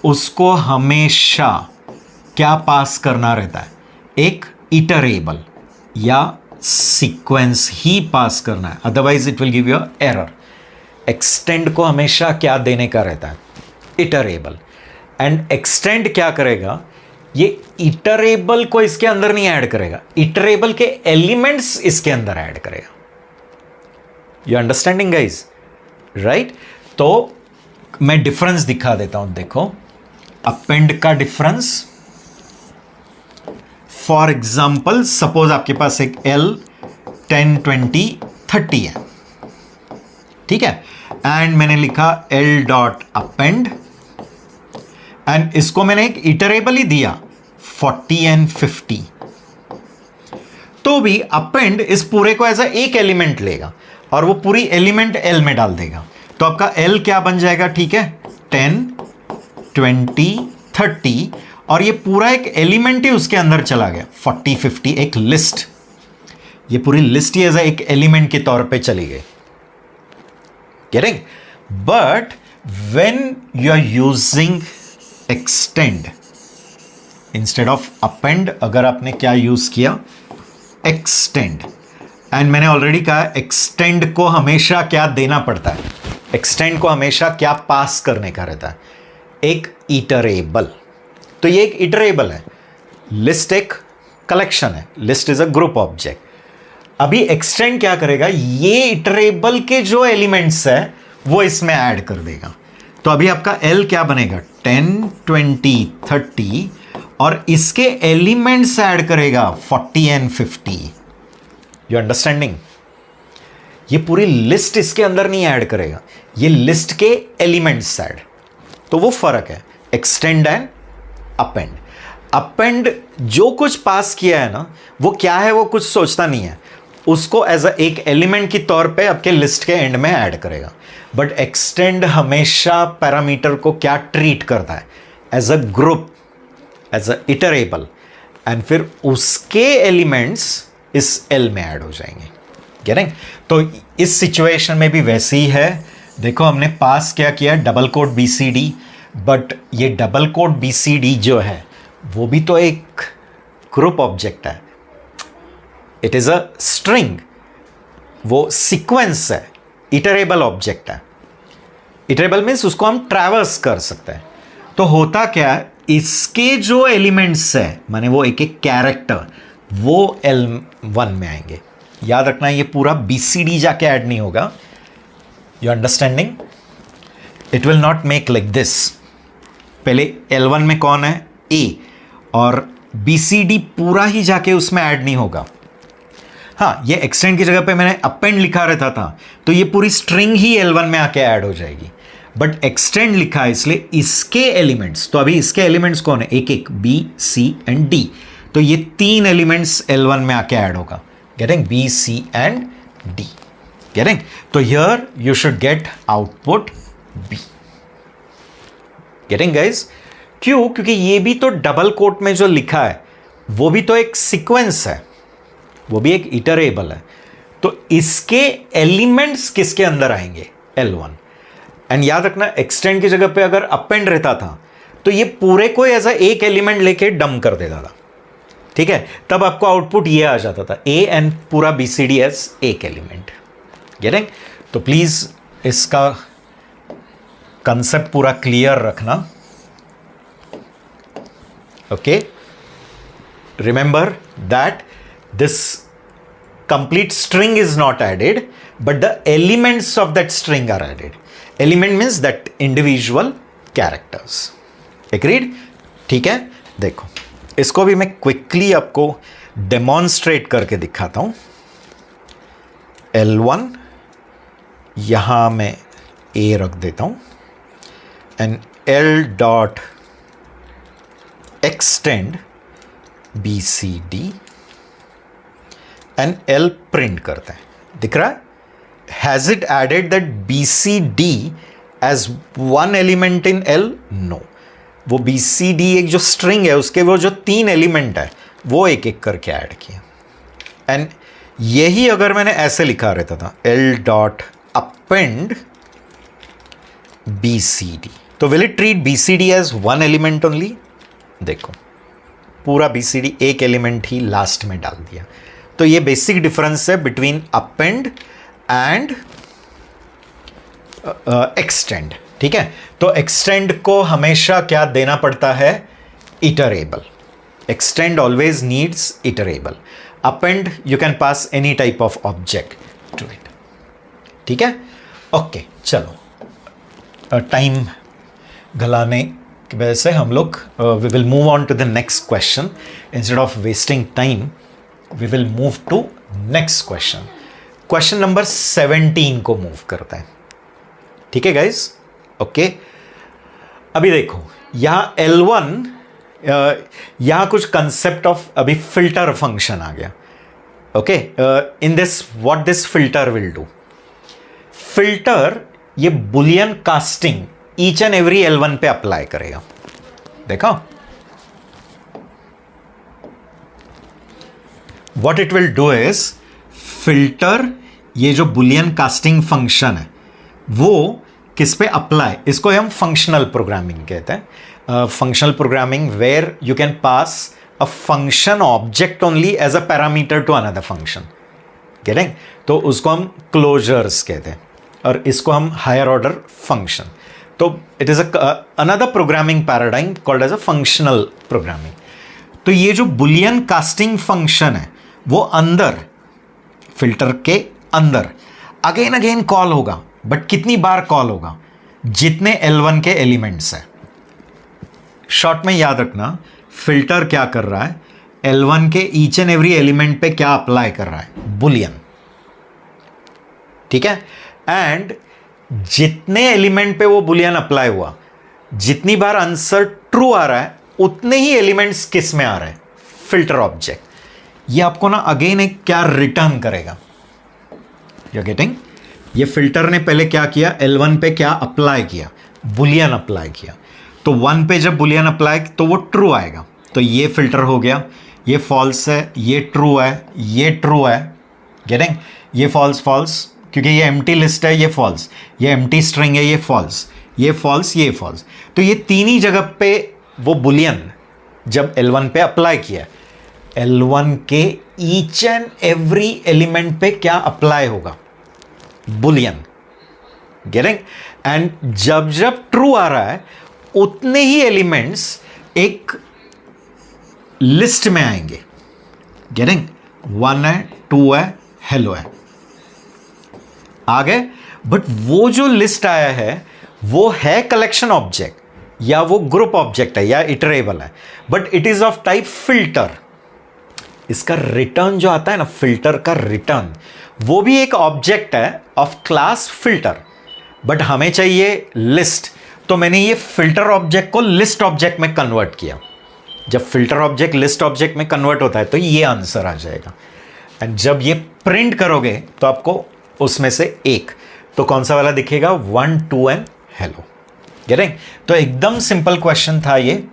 A: उसको हमेशा क्या पास करना रहता है, एक इटरेबल या सीक्वेंस ही पास करना है, otherwise it will give you error. Extend को हमेशा क्या देने का रहता है, इटरेबल, एंड एक्सटेंड क्या करेगा, ये इटरेबल को इसके अंदर नहीं ऐड करेगा, इटरेबल के एलिमेंट्स इसके अंदर ऐड करेगा। You understanding guys, right. तो मैं डिफरेंस दिखा देता हूं, देखो अपेंड का डिफरेंस। फॉर एग्जाम्पल सपोज आपके पास एक L 10 20 30 है, ठीक है, एंड मैंने लिखा L डॉट अपेंड एंड इसको मैंने एक इटरेबल ही दिया 40 एंड 50, तो भी अपेंड इस पूरे को एज एक एलिमेंट लेगा और वो पूरी एलिमेंट एल में डाल देगा। तो आपका एल क्या बन जाएगा, ठीक है, 10 20 30, और ये पूरा एक एलिमेंट ही उसके अंदर चला गया 40 50, एक लिस्ट, ये पूरी लिस्ट ही एज एक एलिमेंट के तौर पे चली गई। Getting? But when you are using extend instead of append, अगर आपने क्या यूज किया, एक्सटेंड, एंड मैंने ऑलरेडी कहा एक्सटेंड को हमेशा क्या देना पड़ता है, एक्सटेंड को हमेशा क्या पास करने का रहता है, एक इटरेबल। तो ये एक इटरेबल है, लिस्ट एक कलेक्शन है, list is a group object. अभी एक्सटेंड क्या करेगा, ये इटरेबल के जो एलिमेंट्स है वो इसमें ऐड कर देगा। तो अभी आपका एल क्या बनेगा, 10 20 30, और इसके एलिमेंट्स ऐड करेगा 40 एंड 50। You understanding? ये पूरी लिस्ट इसके अंदर नहीं ऐड करेगा, ये लिस्ट के एलिमेंट्स ऐड। तो वो फर्क है एक्सटेंड एंड अपेंड। अपेंड जो कुछ पास किया है ना, वो क्या है, वो कुछ सोचता नहीं है, उसको एज एक एलिमेंट की तौर पे आपके लिस्ट के एंड में ऐड करेगा। बट एक्सटेंड हमेशा पैरामीटर को क्या ट्रीट करता है, as a group, as a iterable, and फिर उसके एलिमेंट्स इस एल में ऐड हो जाएंगे। गेटिंग? तो इस सिचुएशन में भी वैसे ही है। देखो हमने पास क्या किया, डबल कोट BCD, बट ये डबल कोट BCD जो है वो भी तो एक ग्रुप ऑब्जेक्ट है, इट इज अ स्ट्रिंग, वो सीक्वेंस है, इटरेबल ऑब्जेक्ट है। इटरेबल मीन्स उसको हम ट्रैवर्स कर सकते हैं। तो होता क्या है, इसके जो एलिमेंट्स है, माने वो एक एक कैरेक्टर, वो L1 में आएंगे। याद रखना ये पूरा BCD जाके ऐड नहीं होगा। You understanding? It will not make like this. पहले L1 में कौन है, A, और BCD पूरा ही जाके उसमें ऐड नहीं होगा। हाँ, ये एक्सटेंड की जगह पे मैंने अपेंड लिखा रहता था, तो ये पूरी स्ट्रिंग ही L1 में आके ऐड हो जाएगी। बट एक्सटेंड लिखा है इसलिए इसके एलिमेंट्स, तो अभी इसके एलिमेंट्स कौन है, एक एक B, C एंड D, तो ये तीन एलिमेंट्स L1 में आके ऐड होगा। Getting? B, C and D। Getting? तो here you should get output B। Getting guys? क्यों? क्योंकि ये भी तो डबल कोट में जो लिखा है वो भी तो एक सीक्वेंस है, वो भी एक इटरेबल है। तो इसके एलिमेंट्स किसके अंदर आएंगे, L1। एंड याद रखना एक्सटेंड की जगह पे अगर अपेंड रहता था तो ये पूरे को एज एक एलिमेंट लेके डम कर देता था, ठीक है, तब आपको आउटपुट ये आ जाता था, A एंड पूरा BCD एज एक एलिमेंट। गेटिंग? तो प्लीज इसका कंसेप्ट पूरा क्लियर रखना। Okay, remember that this complete string is not added, but the elements of that string are added. Element means that individual characters. Agreed? ठीक है? देखो इसको भी मैं क्विकली आपको डेमोन्स्ट्रेट करके दिखाता हूं। L1 यहां मैं A रख देता हूं and L dot extend BCD and L print करते हैं। दिख रहा है? Has it added that BCD as one element in L? No. वो BCD एक जो स्ट्रिंग है उसके वो जो तीन एलिमेंट है वो एक एक करके ऐड किया। एंड यही अगर मैंने ऐसे लिखा रहता था, L डॉट अपेंड BCD, तो will it treat BCD as one element only? देखो पूरा BCD एक एलिमेंट ही लास्ट में डाल दिया। तो ये बेसिक डिफरेंस है बिटवीन अपेंड एंड एक्सटेंड। ठीक है, तो एक्सटेंड को हमेशा क्या देना पड़ता है, iterable. Extend always needs iterable. Append you can pass any type of object to it. ठीक है, ओके, चलो टाइम गलाने की वजह से हम लोग we will move on to the next question. Instead of wasting time we will move to next question. Question number 17 को मूव करते हैं। ठीक है गाइज, ओके। अभी देखो यहाँ L1 यहाँ कुछ कंसेप्ट ऑफ अभी फिल्टर फंक्शन आ गया. Okay, in this what this filter will do. Filter ये boolean casting each and every L1 पे अप्लाई करेगा. देखा, what it will do is filter ये जो बुलियन कास्टिंग फंक्शन है वो किस पे अप्लाई, इसको हम फंक्शनल प्रोग्रामिंग कहते हैं. Functional programming where you can pass a function object only as a parameter to another function. Getting? तो उसको हम क्लोजर्स कहते हैं और इसको हम हायर ऑर्डर फंक्शन. तो it is another programming paradigm called as a functional programming. तो ये जो बुलियन कास्टिंग फंक्शन है वो अंदर फिल्टर के अंदर अगेन अगेन कॉल होगा. बट कितनी बार कॉल होगा? जितने L1 के एलिमेंट्स हैं. शॉर्ट में याद रखना, फिल्टर क्या कर रहा है, L1 के ईच एंड एवरी एलिमेंट पे क्या अप्लाई कर रहा है, बुलियन. ठीक है, एंड जितने एलिमेंट पे वो बुलियन अप्लाई हुआ, जितनी बार आंसर ट्रू आ रहा है उतने ही एलिमेंट्स किस में आ रहे हैं, फिल्टर ऑब्जेक्ट. ये आपको ना अगेन एक क्या रिटर्न करेगा. You getting? ये फिल्टर ने पहले क्या किया, L1 पे क्या अप्लाई किया, बुलियन अप्लाई किया. तो 1 पे जब बुलियन अप्लाई तो वो ट्रू आएगा. तो ये फिल्टर हो गया, ये फॉल्स है, ये ट्रू है, ये ट्रू है. गेटिंग? ये फॉल्स फॉल्स, क्योंकि ये एम्प्टी लिस्ट है, ये फॉल्स. ये एम्प्टी स्ट्रिंग है, ये फॉल्स. ये फॉल्स, ये फॉल्स. तो ये तीन ही जगह पे वो बुलियन जब L1 पे अप्लाई किया, L1 के ईच एंड एवरी एलिमेंट पे क्या अप्लाई होगा, बुलियन. गेटिंग? एंड जब जब ट्रू आ रहा है उतने ही एलिमेंट्स एक लिस्ट में आएंगे. गेटिंग? 1 है, 2 है, हेलो है, आ गए. बट वो जो लिस्ट आया है वो है कलेक्शन ऑब्जेक्ट या वो ग्रुप ऑब्जेक्ट है या इटरेबल है, but it is of type filter. इसका रिटर्न जो आता है ना, फिल्टर का रिटर्न, वो भी एक ऑब्जेक्ट है ऑफ क्लास फिल्टर. बट हमें चाहिए लिस्ट, तो मैंने ये फिल्टर ऑब्जेक्ट को लिस्ट ऑब्जेक्ट में कन्वर्ट किया. जब फिल्टर ऑब्जेक्ट लिस्ट ऑब्जेक्ट में कन्वर्ट होता है तो ये आंसर आ जाएगा. एंड जब ये प्रिंट करोगे तो आपको उसमें से एक, तो कौन सा वाला दिखेगा, 1, 2 एंड हेलो. गेटिंग? तो एकदम सिंपल क्वेश्चन था ये.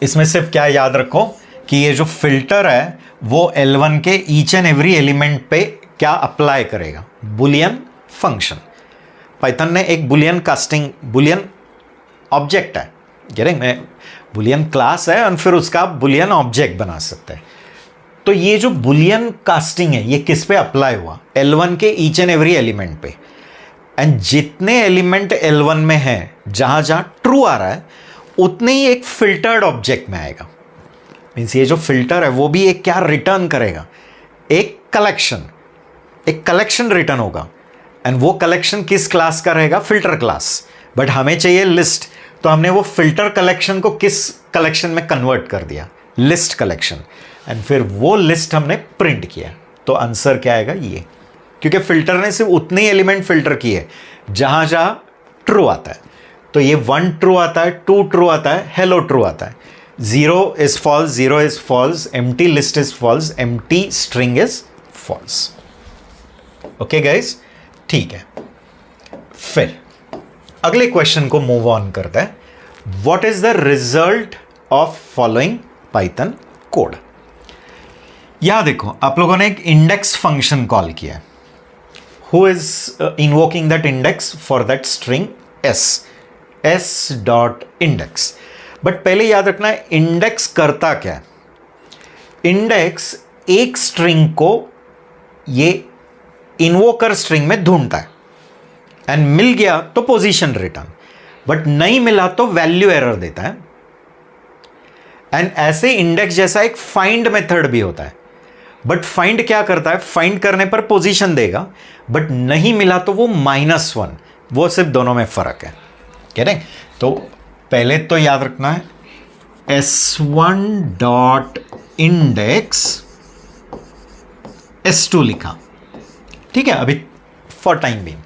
A: इसमें सिर्फ क्या याद रखो कि ये जो फिल्टर है वो L1 के ईच एंड एवरी एलिमेंट पे क्या अप्लाई करेगा, बुलियन फंक्शन. पाइथन ने एक बुलियन कास्टिंग, बुलियन ऑब्जेक्ट है, गेटिंग, में बुलियन क्लास है और फिर उसका बुलियन ऑब्जेक्ट बना सकते हैं. तो ये जो बुलियन कास्टिंग है ये किस पे अप्लाई हुआ, L1 के ईच एंड एवरी एलिमेंट पे. एंड जितने एलिमेंट L1 में है जहां जहां ट्रू आ रहा है उतने ही एक फिल्टर्ड ऑब्जेक्ट में आएगा. मीन्स ये जो फिल्टर है वो भी एक क्या रिटर्न करेगा, एक कलेक्शन रिटर्न होगा. एंड वो कलेक्शन किस क्लास का रहेगा, फिल्टर क्लास. बट हमें चाहिए लिस्ट, तो हमने वो फिल्टर कलेक्शन को किस कलेक्शन में कन्वर्ट कर दिया, लिस्ट कलेक्शन. एंड फिर वो लिस्ट हमने प्रिंट किया. तो आंसर क्या आएगा, ये. क्योंकि फिल्टर ने सिर्फ उतने ही एलिमेंट फिल्टर किए जहां जहां ट्रू आता है. तो ये 1 ट्रू आता है, 2 ट्रू आता है, हेलो ट्रू आता है. 0 is false, 0 is false, empty list is false, empty string is false. Okay guys, ठीक है. फिर अगले क्वेश्चन को मूव ऑन करता है. What is the result of following Python code. यहां देखो, आप लोगों ने एक इंडेक्स फंक्शन कॉल किया है. Who is invoking that index for that string s dot index. But पहले याद रखना है इंडेक्स करता क्या है. इंडेक्स एक स्ट्रिंग को ये इन्वोकर स्ट्रिंग में ढूंढता है एंड मिल गया तो पोजीशन रिटर्न, बट नहीं मिला तो वैल्यू एरर देता है. एंड ऐसे इंडेक्स जैसा एक फाइंड मेथड भी होता है. बट फाइंड क्या करता है, फाइंड करने पर पोजीशन देगा, बट नहीं मिला तो वो -1. वो सिर्फ दोनों में फर्क है. कह रहे? तो पहले तो याद रखना है s1 डॉट इंडेक्स s2 लिखा. ठीक है, अभी फॉर टाइम बीइंग.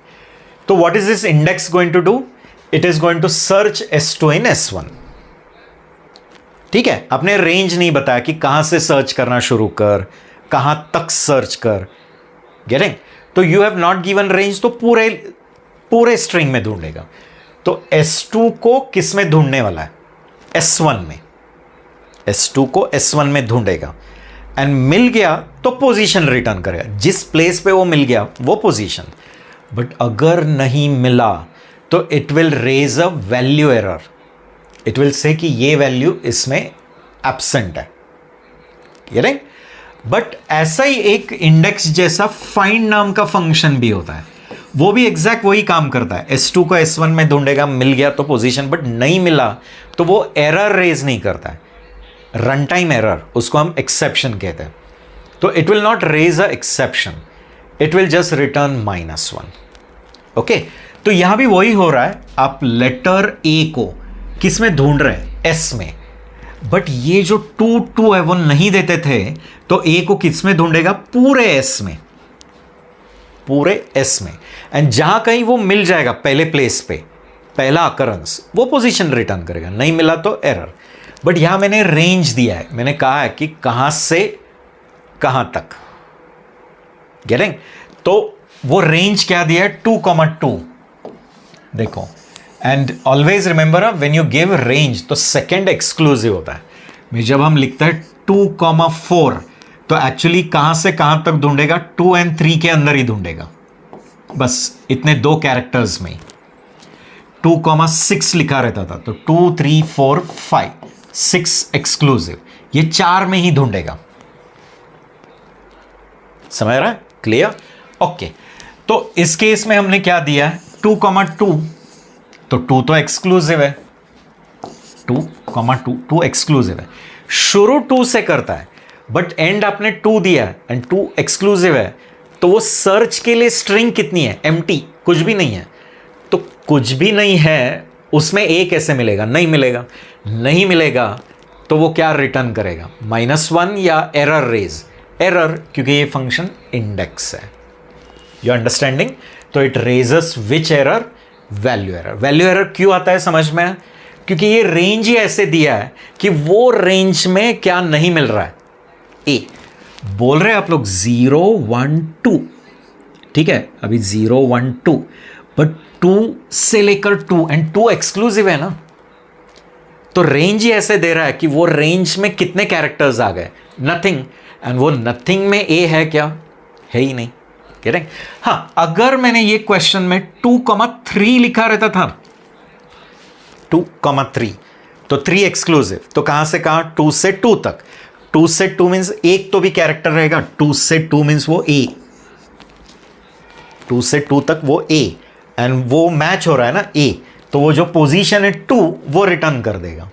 A: तो what is this index going to do, it is going to search S2 in S1. ठीक है, आपने रेंज नहीं बताया कि कहां से सर्च करना शुरू कर, कहां तक सर्च कर. गेटिंग? तो you have not given range, तो पूरे स्ट्रिंग में ढूंढेगा. तो S2 को किस में ढूंढने वाला है? S1 में. S2 को S1 में ढूंढेगा एंड मिल गया तो पोजीशन रिटर्न करेगा. जिस प्लेस पे वो मिल गया वो पोजीशन. बट अगर नहीं मिला तो it will raise a value error. It will say कि ये वैल्यू इसमें एब्सेंट है. राइट? बट ऐसा ही एक इंडेक्स जैसा फाइंड नाम का फंक्शन भी होता है. वो भी एग्जैक्ट वही काम करता है. S2 को S1 में ढूंढेगा, मिल गया तो पोजीशन, बट नहीं मिला तो वो एरर रेज नहीं करता है. रन टाइम एरर, उसको हम एक्सेप्शन कहते हैं. तो it will not raise a exception, it will just return -1. Okay, तो यहां भी वही हो रहा है. आप लेटर ए को किस में ढूंढ रहे हैं? S में. बट ये जो 2 है वो नहीं देते थे, तो ए को किस में ढूंढेगा? पूरे S में. पूरे S में. एंड जहां कहीं वो मिल जाएगा पहले प्लेस पे, पहला अकरेंस, वो पोजीशन रिटर्न करेगा. नहीं मिला तो एरर. बट यहां मैंने रेंज दिया है. मैंने कहा है कि कहां से कहां तक. गेटिंग? तो वो रेंज क्या दिया है? 2,2. देखो, and always remember when you give range तो सेकेंड एक्सक्लूसिव होता है. मैं जब हम लिखता है 2,4 तो एक्चुअली कहां से कहां तक ढूंढेगा? 2 और 3 के अंदर ही ढूंढेगा. बस इतने 2 कैरेक्टर्स में. 2,6 लिखा रहता था तो 2, 3, 4, 5, 6 एक्सक्लूसिव. ये 4 में ही ढूंढेगा. समझ रहा है? क्लियर? ओके. तो इस केस में हमने क्या दिया है? 2,2. तो 2 तो एक्सक्लूसिव है. 2,2 एक्सक्लूसिव है. शुरू 2 से करता है, बट एंड आपने 2 दिया है एंड 2 एक्सक्लूसिव है. तो वो सर्च के लिए स्ट्रिंग कितनी है? एम्प्टी, कुछ भी नहीं है. तो कुछ भी नहीं है उसमें ए कैसे मिलेगा? नहीं मिलेगा. नहीं मिलेगा तो वो क्या रिटर्न करेगा? -1 या एरर रेज. एरर, क्योंकि ये फंक्शन इंडेक्स है. You understanding? तो it raises which error? Value error. Value error क्यों आता है समझ में? क्योंकि ये रेंज ही ऐसे दिया है कि वो रेंज में क्या नहीं मिल रहा है? ए. बोल रहे हैं आप लोग 0, 1, 2. ठीक है, अभी 0, 1, 2, बट 2 से लेकर 2 एंड 2 एक्सक्लूसिव है ना. तो रेंज ही ऐसे दे रहा है कि वो रेंज में कितने कैरेक्टर्स आ गए? नथिंग. एंड वो नथिंग में ए है क्या? है ही नहीं. करेक्ट? हाँ, अगर मैंने ये क्वेश्चन में 2,3 लिखा रहता था, 2,3, तो 3 एक्सक्लूसिव. तो कहां से कहां? 2 से 2 तक. 2 से 2 मीन्स एक तो भी कैरेक्टर रहेगा. 2 से 2 मीन्स वो ए. 2 से 2 तक वो ए, एंड वो मैच हो रहा है ना ए. तो वो जो पोजीशन है 2 वो रिटर्न कर देगा.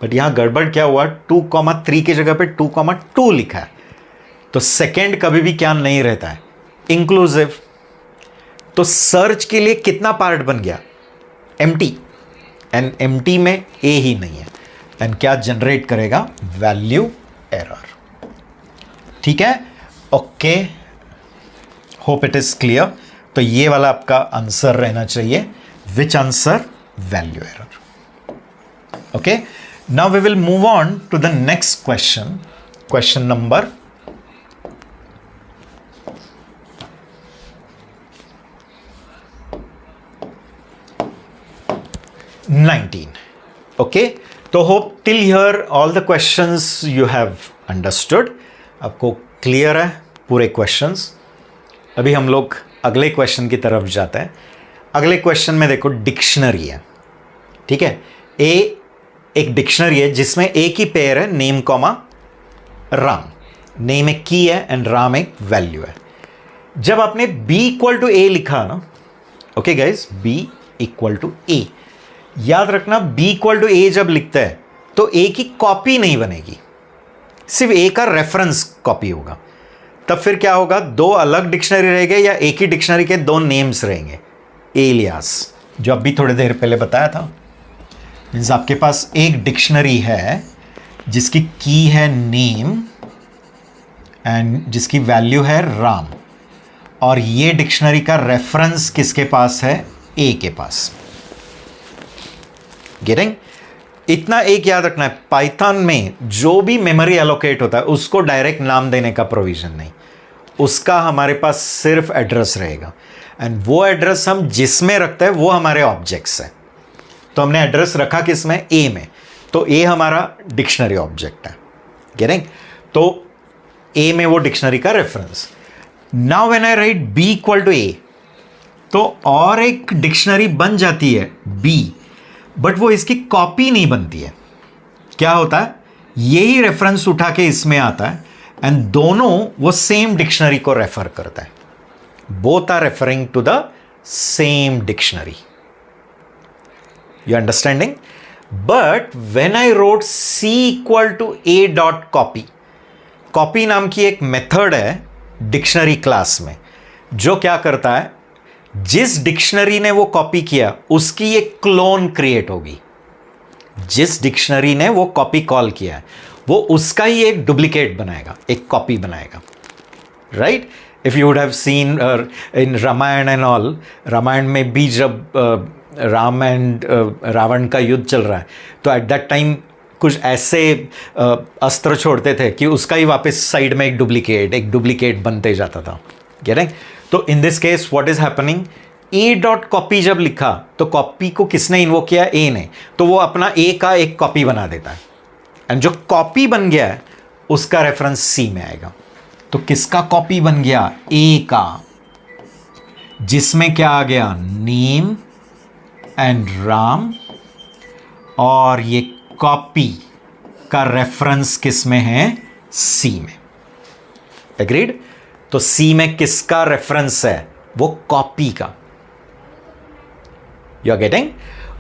A: बट यहां गड़बड़ क्या हुआ? 2,3 की जगह पे 2,2 लिखा है. तो सेकेंड कभी भी क्या नहीं रहता है? इंक्लूसिव. तो सर्च के लिए कितना पार्ट बन गया? एम्प्टी. एंड एम्प्टी में ए ही नहीं है. एंड क्या जनरेट करेगा? Value error. ठीक है? Okay, hope it is clear. तो ये वाला आपका आंसर रहना चाहिए. Which answer? Value error. Okay, now we will move on to the next question. Question number 19. Okay, तो hope till here all the questions you have understood. आपको clear है पूरे क्वेश्चंस. अभी हम लोग अगले क्वेश्चन की तरफ जाते हैं. अगले क्वेश्चन में देखो डिक्शनरी है. ठीक है, ए एक डिक्शनरी है जिसमें ए की पेयर है नेम कॉमा राम. नेम एक की है एंड राम एक वैल्यू है. जब आपने बी इक्वल टू ए लिखा ना, okay guys, B equal to A, याद रखना बी इक्वल टू ए जब लिखता है तो ए की कॉपी नहीं बनेगी, सिर्फ ए का रेफरेंस कॉपी होगा. तब फिर क्या होगा? 2 अलग डिक्शनरी रहेंगे या एक ही डिक्शनरी के 2 नेम्स रहेंगे. एलियास, जो अभी थोड़ी देर पहले बताया था. मीन्स आपके पास एक डिक्शनरी है जिसकी की है नेम एंड जिसकी वैल्यू है राम, और ये डिक्शनरी का रेफरेंस किसके पास है? ए के पास. गेटिंग? इतना एक याद रखना है, पाइथन में जो भी मेमोरी एलोकेट होता है उसको डायरेक्ट नाम देने का प्रोविजन नहीं, उसका हमारे पास सिर्फ एड्रेस रहेगा, एंड वो एड्रेस हम जिसमें रखते हैं वो हमारे ऑब्जेक्ट्स है। तो हमने एड्रेस रखा किसमें? ए में, तो ए हमारा डिक्शनरी ऑब्जेक्ट है। गेटिंग? तो ए में वो डिक्शनरी का reference. Now when I write B equal to A, तो और एक डिक्शनरी बन जाती है बी, बट वो इसकी कॉपी नहीं बनती है। क्या होता है? यही रेफरेंस उठा के इसमें आता है एंड दोनों वो सेम डिक्शनरी को रेफर करता है। Both are referring to the same dictionary. You understanding? But when I wrote C equal to A dot copy, copy नाम की एक मेथड है डिक्शनरी क्लास में, जो क्या करता है, जिस डिक्शनरी ने वो कॉपी किया उसकी एक क्लोन क्रिएट होगी। जिस डिक्शनरी ने वो कॉपी कॉल किया है वो उसका ही एक डुप्लीकेट बनाएगा, एक कॉपी बनाएगा। Right? If you would have seen in Ramayana and all, Ramayana में भी जब राम एंड रावण का युद्ध चल रहा है तो एट दैट टाइम कुछ ऐसे अस्त्र छोड़ते थे कि उसका ही वापस साइड में एक डुप्लीकेट बनते जाता था। गेटिंग? तो in this case what is happening, A dot copy जब लिखा तो कॉपी को किसने इन्वोक किया? ए ने, तो वो अपना ए का एक कॉपी बना देता है, एंड जो कॉपी बन गया है उसका रेफरेंस सी में आएगा। तो किसका कॉपी बन गया? ए का, जिसमें क्या आ गया? नेम एंड राम, और ये कॉपी का रेफरेंस किस में है? सी में। एग्रीड? तो सी में किसका रेफरेंस है? वो कॉपी का। You are getting?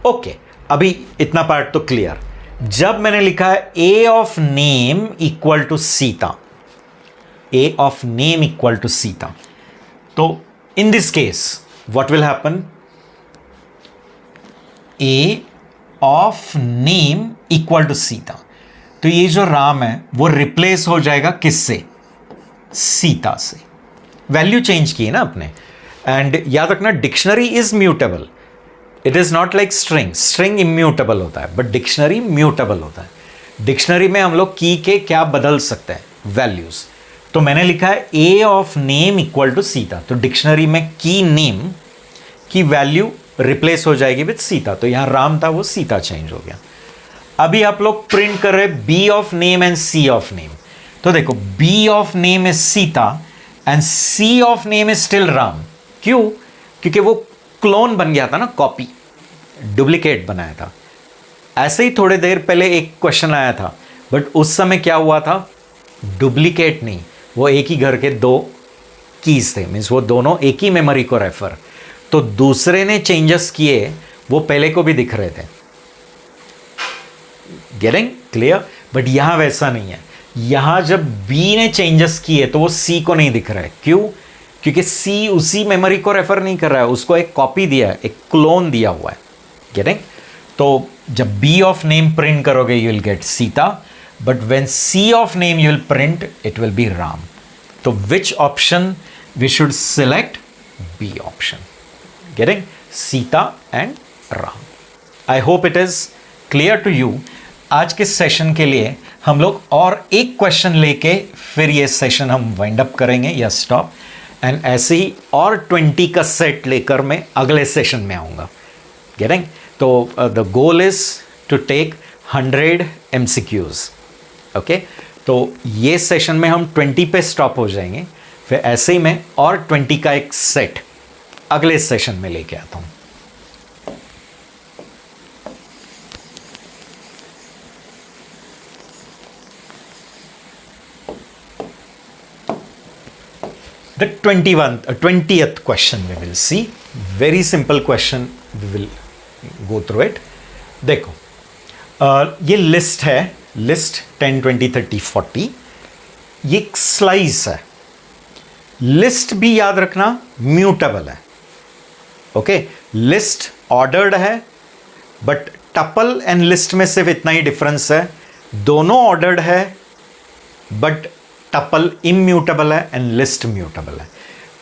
A: ओके, अभी इतना पार्ट तो क्लियर। जब मैंने लिखा है A of name equal to Sita, A of name equal to Sita, तो in this case what will happen? A of name equal to Sita, तो ये जो राम है वो रिप्लेस हो जाएगा किससे? सीता से। वैल्यू चेंज की है ना अपने। एंड याद रखना, dictionary is mutable, it is not like string. String immutable होता है बट डिक्शनरी म्यूटेबल होता है। डिक्शनरी में हम लोग की के क्या बदल सकते हैं? वैल्यूज। तो मैंने लिखा है A of name equal to Sita, तो डिक्शनरी में की नेम की वैल्यू रिप्लेस हो जाएगी विद सीता, तो यहां राम था वो सीता चेंज हो गया। अभी आप लोग प्रिंट कर रहे B of name and C of name, तो देखो B of name is Sita and C of name is still Ram. क्यों? क्योंकि वो क्लोन बन गया था ना, कॉपी, डुप्लीकेट बनाया था। ऐसे ही थोड़े देर पहले एक क्वेश्चन आया था, बट उस समय क्या हुआ था? डुप्लीकेट नहीं, वो एक ही घर के दो कीज थे, मीन्स वो दोनों एक ही मेमोरी को रेफर, तो दूसरे ने चेंजेस किए, वो पहले को भी दिख रहे थे। Getting clear? बट यहां वैसा नहीं है। यहां जब बी ने चेंजेस किए तो वो सी को नहीं दिख रहा है। क्यों? क्योंकि सी उसी मेमोरी को रेफर नहीं कर रहा है, उसको एक कॉपी दिया है, एक क्लोन दिया हुआ है। गेटिंग? तो जब बी ऑफ नेम प्रिंट करोगे you will get Sita, but when C of name you will print it will be Ram. तो which option we should select? B option. Getting? Sita and Ram. I hope it is clear to you. आज के session के लिए हम लोग और एक question लेके फिर ये सेशन हम वाइंड अप करेंगे या स्टॉप, एंड ऐसे ही और 20 का सेट लेकर मैं अगले सेशन में आऊँगा। गेटिंग? तो the goal is to take 100 MCQs। Okay, तो ये सेशन में हम 20 पे स्टॉप हो जाएंगे, फिर ऐसे ही मैं और 20 का एक सेट अगले सेशन में लेके आता हूँ। The 20th question we will see. Very simple question, we will go through it. देखो, ये लिस्ट है, लिस्ट 10, 20, 30, 40, ये एक स्लाइस है। लिस्ट भी याद रखना म्यूटेबल है। ओके, लिस्ट ऑर्डर्ड है, बट टपल एंड लिस्ट में सिर्फ इतना ही डिफरेंस है, दोनों ऑर्डर्ड है बट टपल इम्यूटेबल है एंड लिस्ट म्यूटेबल है।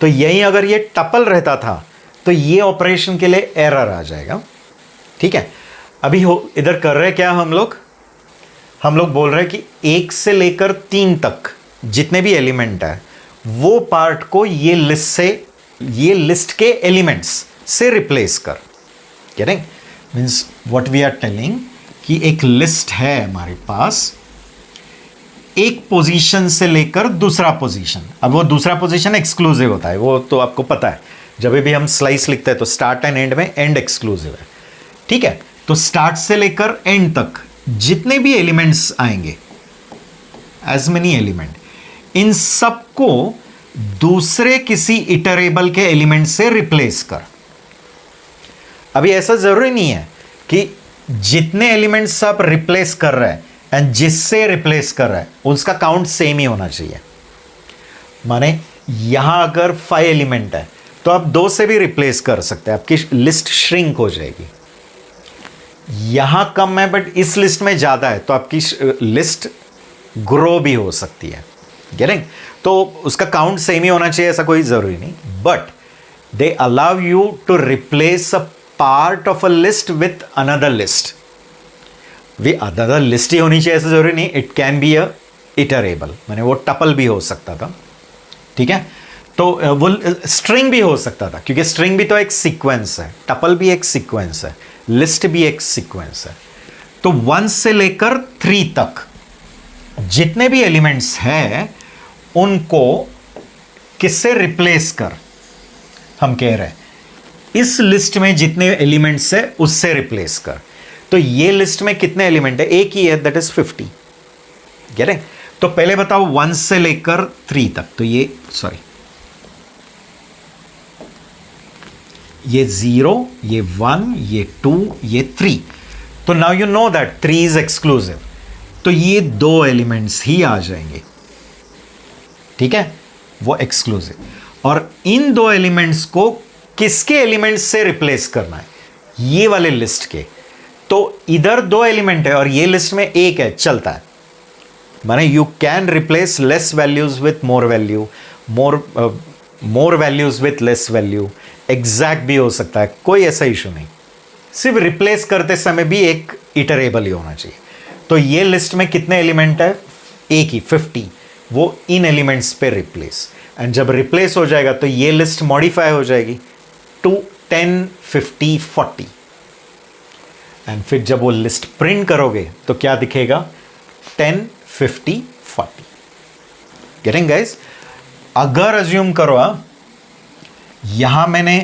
A: तो यही अगर ये टपल रहता था तो ये ऑपरेशन के लिए एरर आ जाएगा। ठीक है, अभी हो इधर कर रहे क्या हम लोग बोल रहे हैं कि 1 से लेकर 3 तक जितने भी एलिमेंट है वो पार्ट को ये लिस्ट के एलिमेंट्स से रिप्लेस कर। Getting? Means what we are telling कि एक लिस्ट है हमारे पास, एक पोजीशन से लेकर दूसरा पोजीशन। अब वो दूसरा पोजीशन एक्सक्लूसिव होता है, वो तो आपको पता है, जब भी हम स्लाइस लिखते हैं तो स्टार्ट एंड एंड में एंड एक्सक्लूसिव है। ठीक है, तो स्टार्ट से लेकर एंड तक जितने भी एलिमेंट्स आएंगे, एज मेनी एलिमेंट, इन सबको दूसरे किसी इटरेबल के एलिमेंट से रिप्लेस कर। अभी ऐसा जरूरी नहीं है कि जितने एलिमेंट्स आप रिप्लेस कर रहे हैं एंड जिससे रिप्लेस कर रहा है उसका काउंट सेम ही होना चाहिए। माने यहां अगर 5 एलिमेंट है तो आप 2 से भी रिप्लेस कर सकते हैं, आपकी लिस्ट श्रिंक हो जाएगी। यहां कम है बट इस लिस्ट में ज्यादा है तो आपकी लिस्ट ग्रो भी हो सकती है। गेटिंग? तो उसका काउंट सेम ही होना चाहिए ऐसा कोई जरूरी नहीं, but they allow you to replace a part of a list with another list. वे अदर लिस्ट ही होनी चाहिए ऐसा जरूरी नहीं, it can be a iterable, माने वो टपल भी हो सकता था। ठीक है, तो वो स्ट्रिंग भी हो सकता था, क्योंकि स्ट्रिंग भी तो एक सीक्वेंस है, टपल भी एक सीक्वेंस है, लिस्ट भी एक सीक्वेंस है। तो 1 से लेकर 3 तक जितने भी एलिमेंट्स हैं उनको किससे रिप्लेस कर, हम कह रहे हैं इस लिस्ट में जितने एलिमेंट्स है उससे रिप्लेस कर। तो ये लिस्ट में कितने एलिमेंट है? एक ही है, दैट इज 50। Get it? तो पहले बताओ 1 से लेकर 3 तक, तो ये 0, ये 1, ये 2, ये 3। तो now you know that 3 is exclusive, तो ये 2 एलिमेंट्स ही आ जाएंगे। ठीक है, वो एक्सक्लूसिव। और इन 2 एलिमेंट्स को किसके एलिमेंट्स से रिप्लेस करना है? ये वाले लिस्ट के। तो इधर 2 एलिमेंट है और ये लिस्ट में 1 है, चलता है। माने you can replace less values with more value, more values with less value, exact भी हो सकता है, कोई ऐसा इशू नहीं। सिर्फ रिप्लेस करते समय भी एक इटरेबल ही होना चाहिए। तो ये लिस्ट में कितने एलिमेंट है? एक ही, 50। वो इन एलिमेंट्स पे रिप्लेस, एंड जब रिप्लेस हो जाएगा तो ये लिस्ट मॉडिफाई हो जाएगी टू 10, 50, 40। एंड फिर जब वो लिस्ट प्रिंट करोगे तो क्या दिखेगा? 10, 50, 40। Getting guys? अगर अज्यूम करो यहां मैंने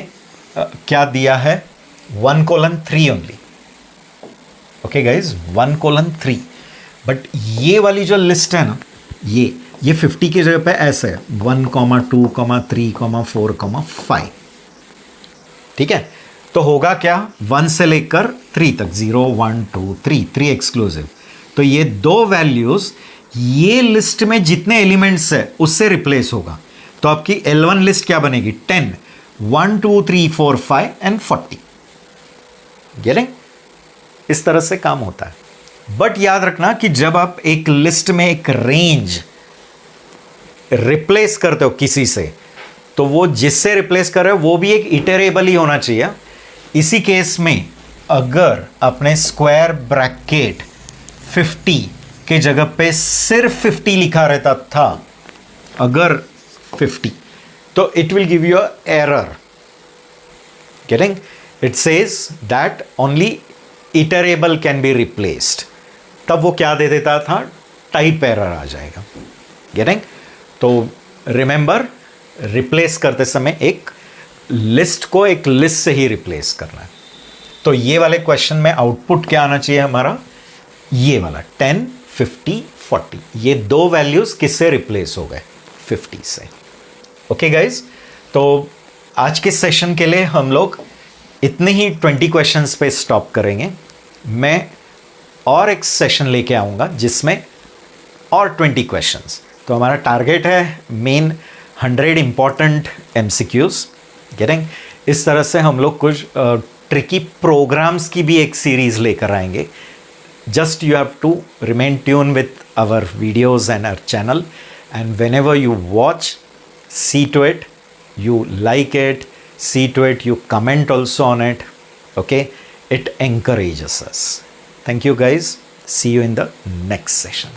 A: क्या दिया है? 1:3 ओनली। Okay guys, 1:3। बट ये वाली जो लिस्ट है ना, ये 50 की जगह पे ऐसे है 1, 2, 3, 4, 5। ठीक है, तो होगा क्या? 1 से लेकर 3 तक, 0, 1, 2, 3 एक्सक्लूसिव। तो ये 2 वैल्यूज ये लिस्ट में जितने एलिमेंट्स है उससे रिप्लेस होगा। तो आपकी L1 लिस्ट क्या बनेगी? 10, 1, 2, 3, 4, 5 एंड 40। गेटिंग? इस तरह से काम होता है। बट याद रखना कि जब आप एक लिस्ट में एक रेंज रिप्लेस करते हो किसी से, तो वो जिससे रिप्लेस कर रहे हो वो भी एक इटरेबल ही होना चाहिए। इसी केस में अगर अपने स्क्वायर ब्रैकेट 50 के जगह पे सिर्फ 50 लिखा रहता था, अगर 50, तो it will give you error. Getting? It says that only iterable can be replaced. तब वो क्या दे देता था? टाइप एरर आ जाएगा। गेटिंग? तो रिमेंबर, रिप्लेस करते समय एक लिस्ट को एक लिस्ट से ही रिप्लेस करना है। तो ये वाले क्वेश्चन में आउटपुट क्या आना चाहिए हमारा? ये वाला 10, 50, 40। ये 2 वैल्यूज किससे रिप्लेस हो गए? 50 से। ओके गाइज, तो आज के सेशन के लिए हम लोग इतने ही 20 क्वेश्चंस पे स्टॉप करेंगे। मैं और एक सेशन लेके आऊँगा जिसमें और 20 क्वेश्चंस। तो हमारा टारगेट है मेन 100 इंपॉर्टेंट MCQs। गेटिंग? इस तरह से हम लोग कुछ ट्रिकी प्रोग्राम्स की भी एक सीरीज लेकर आएंगे। Just you have to remain tune with our videos and our channel, and whenever you watch, see to it you like it, see to it you comment also on it. Okay, it encourages us. Thank you guys. See you in the next session.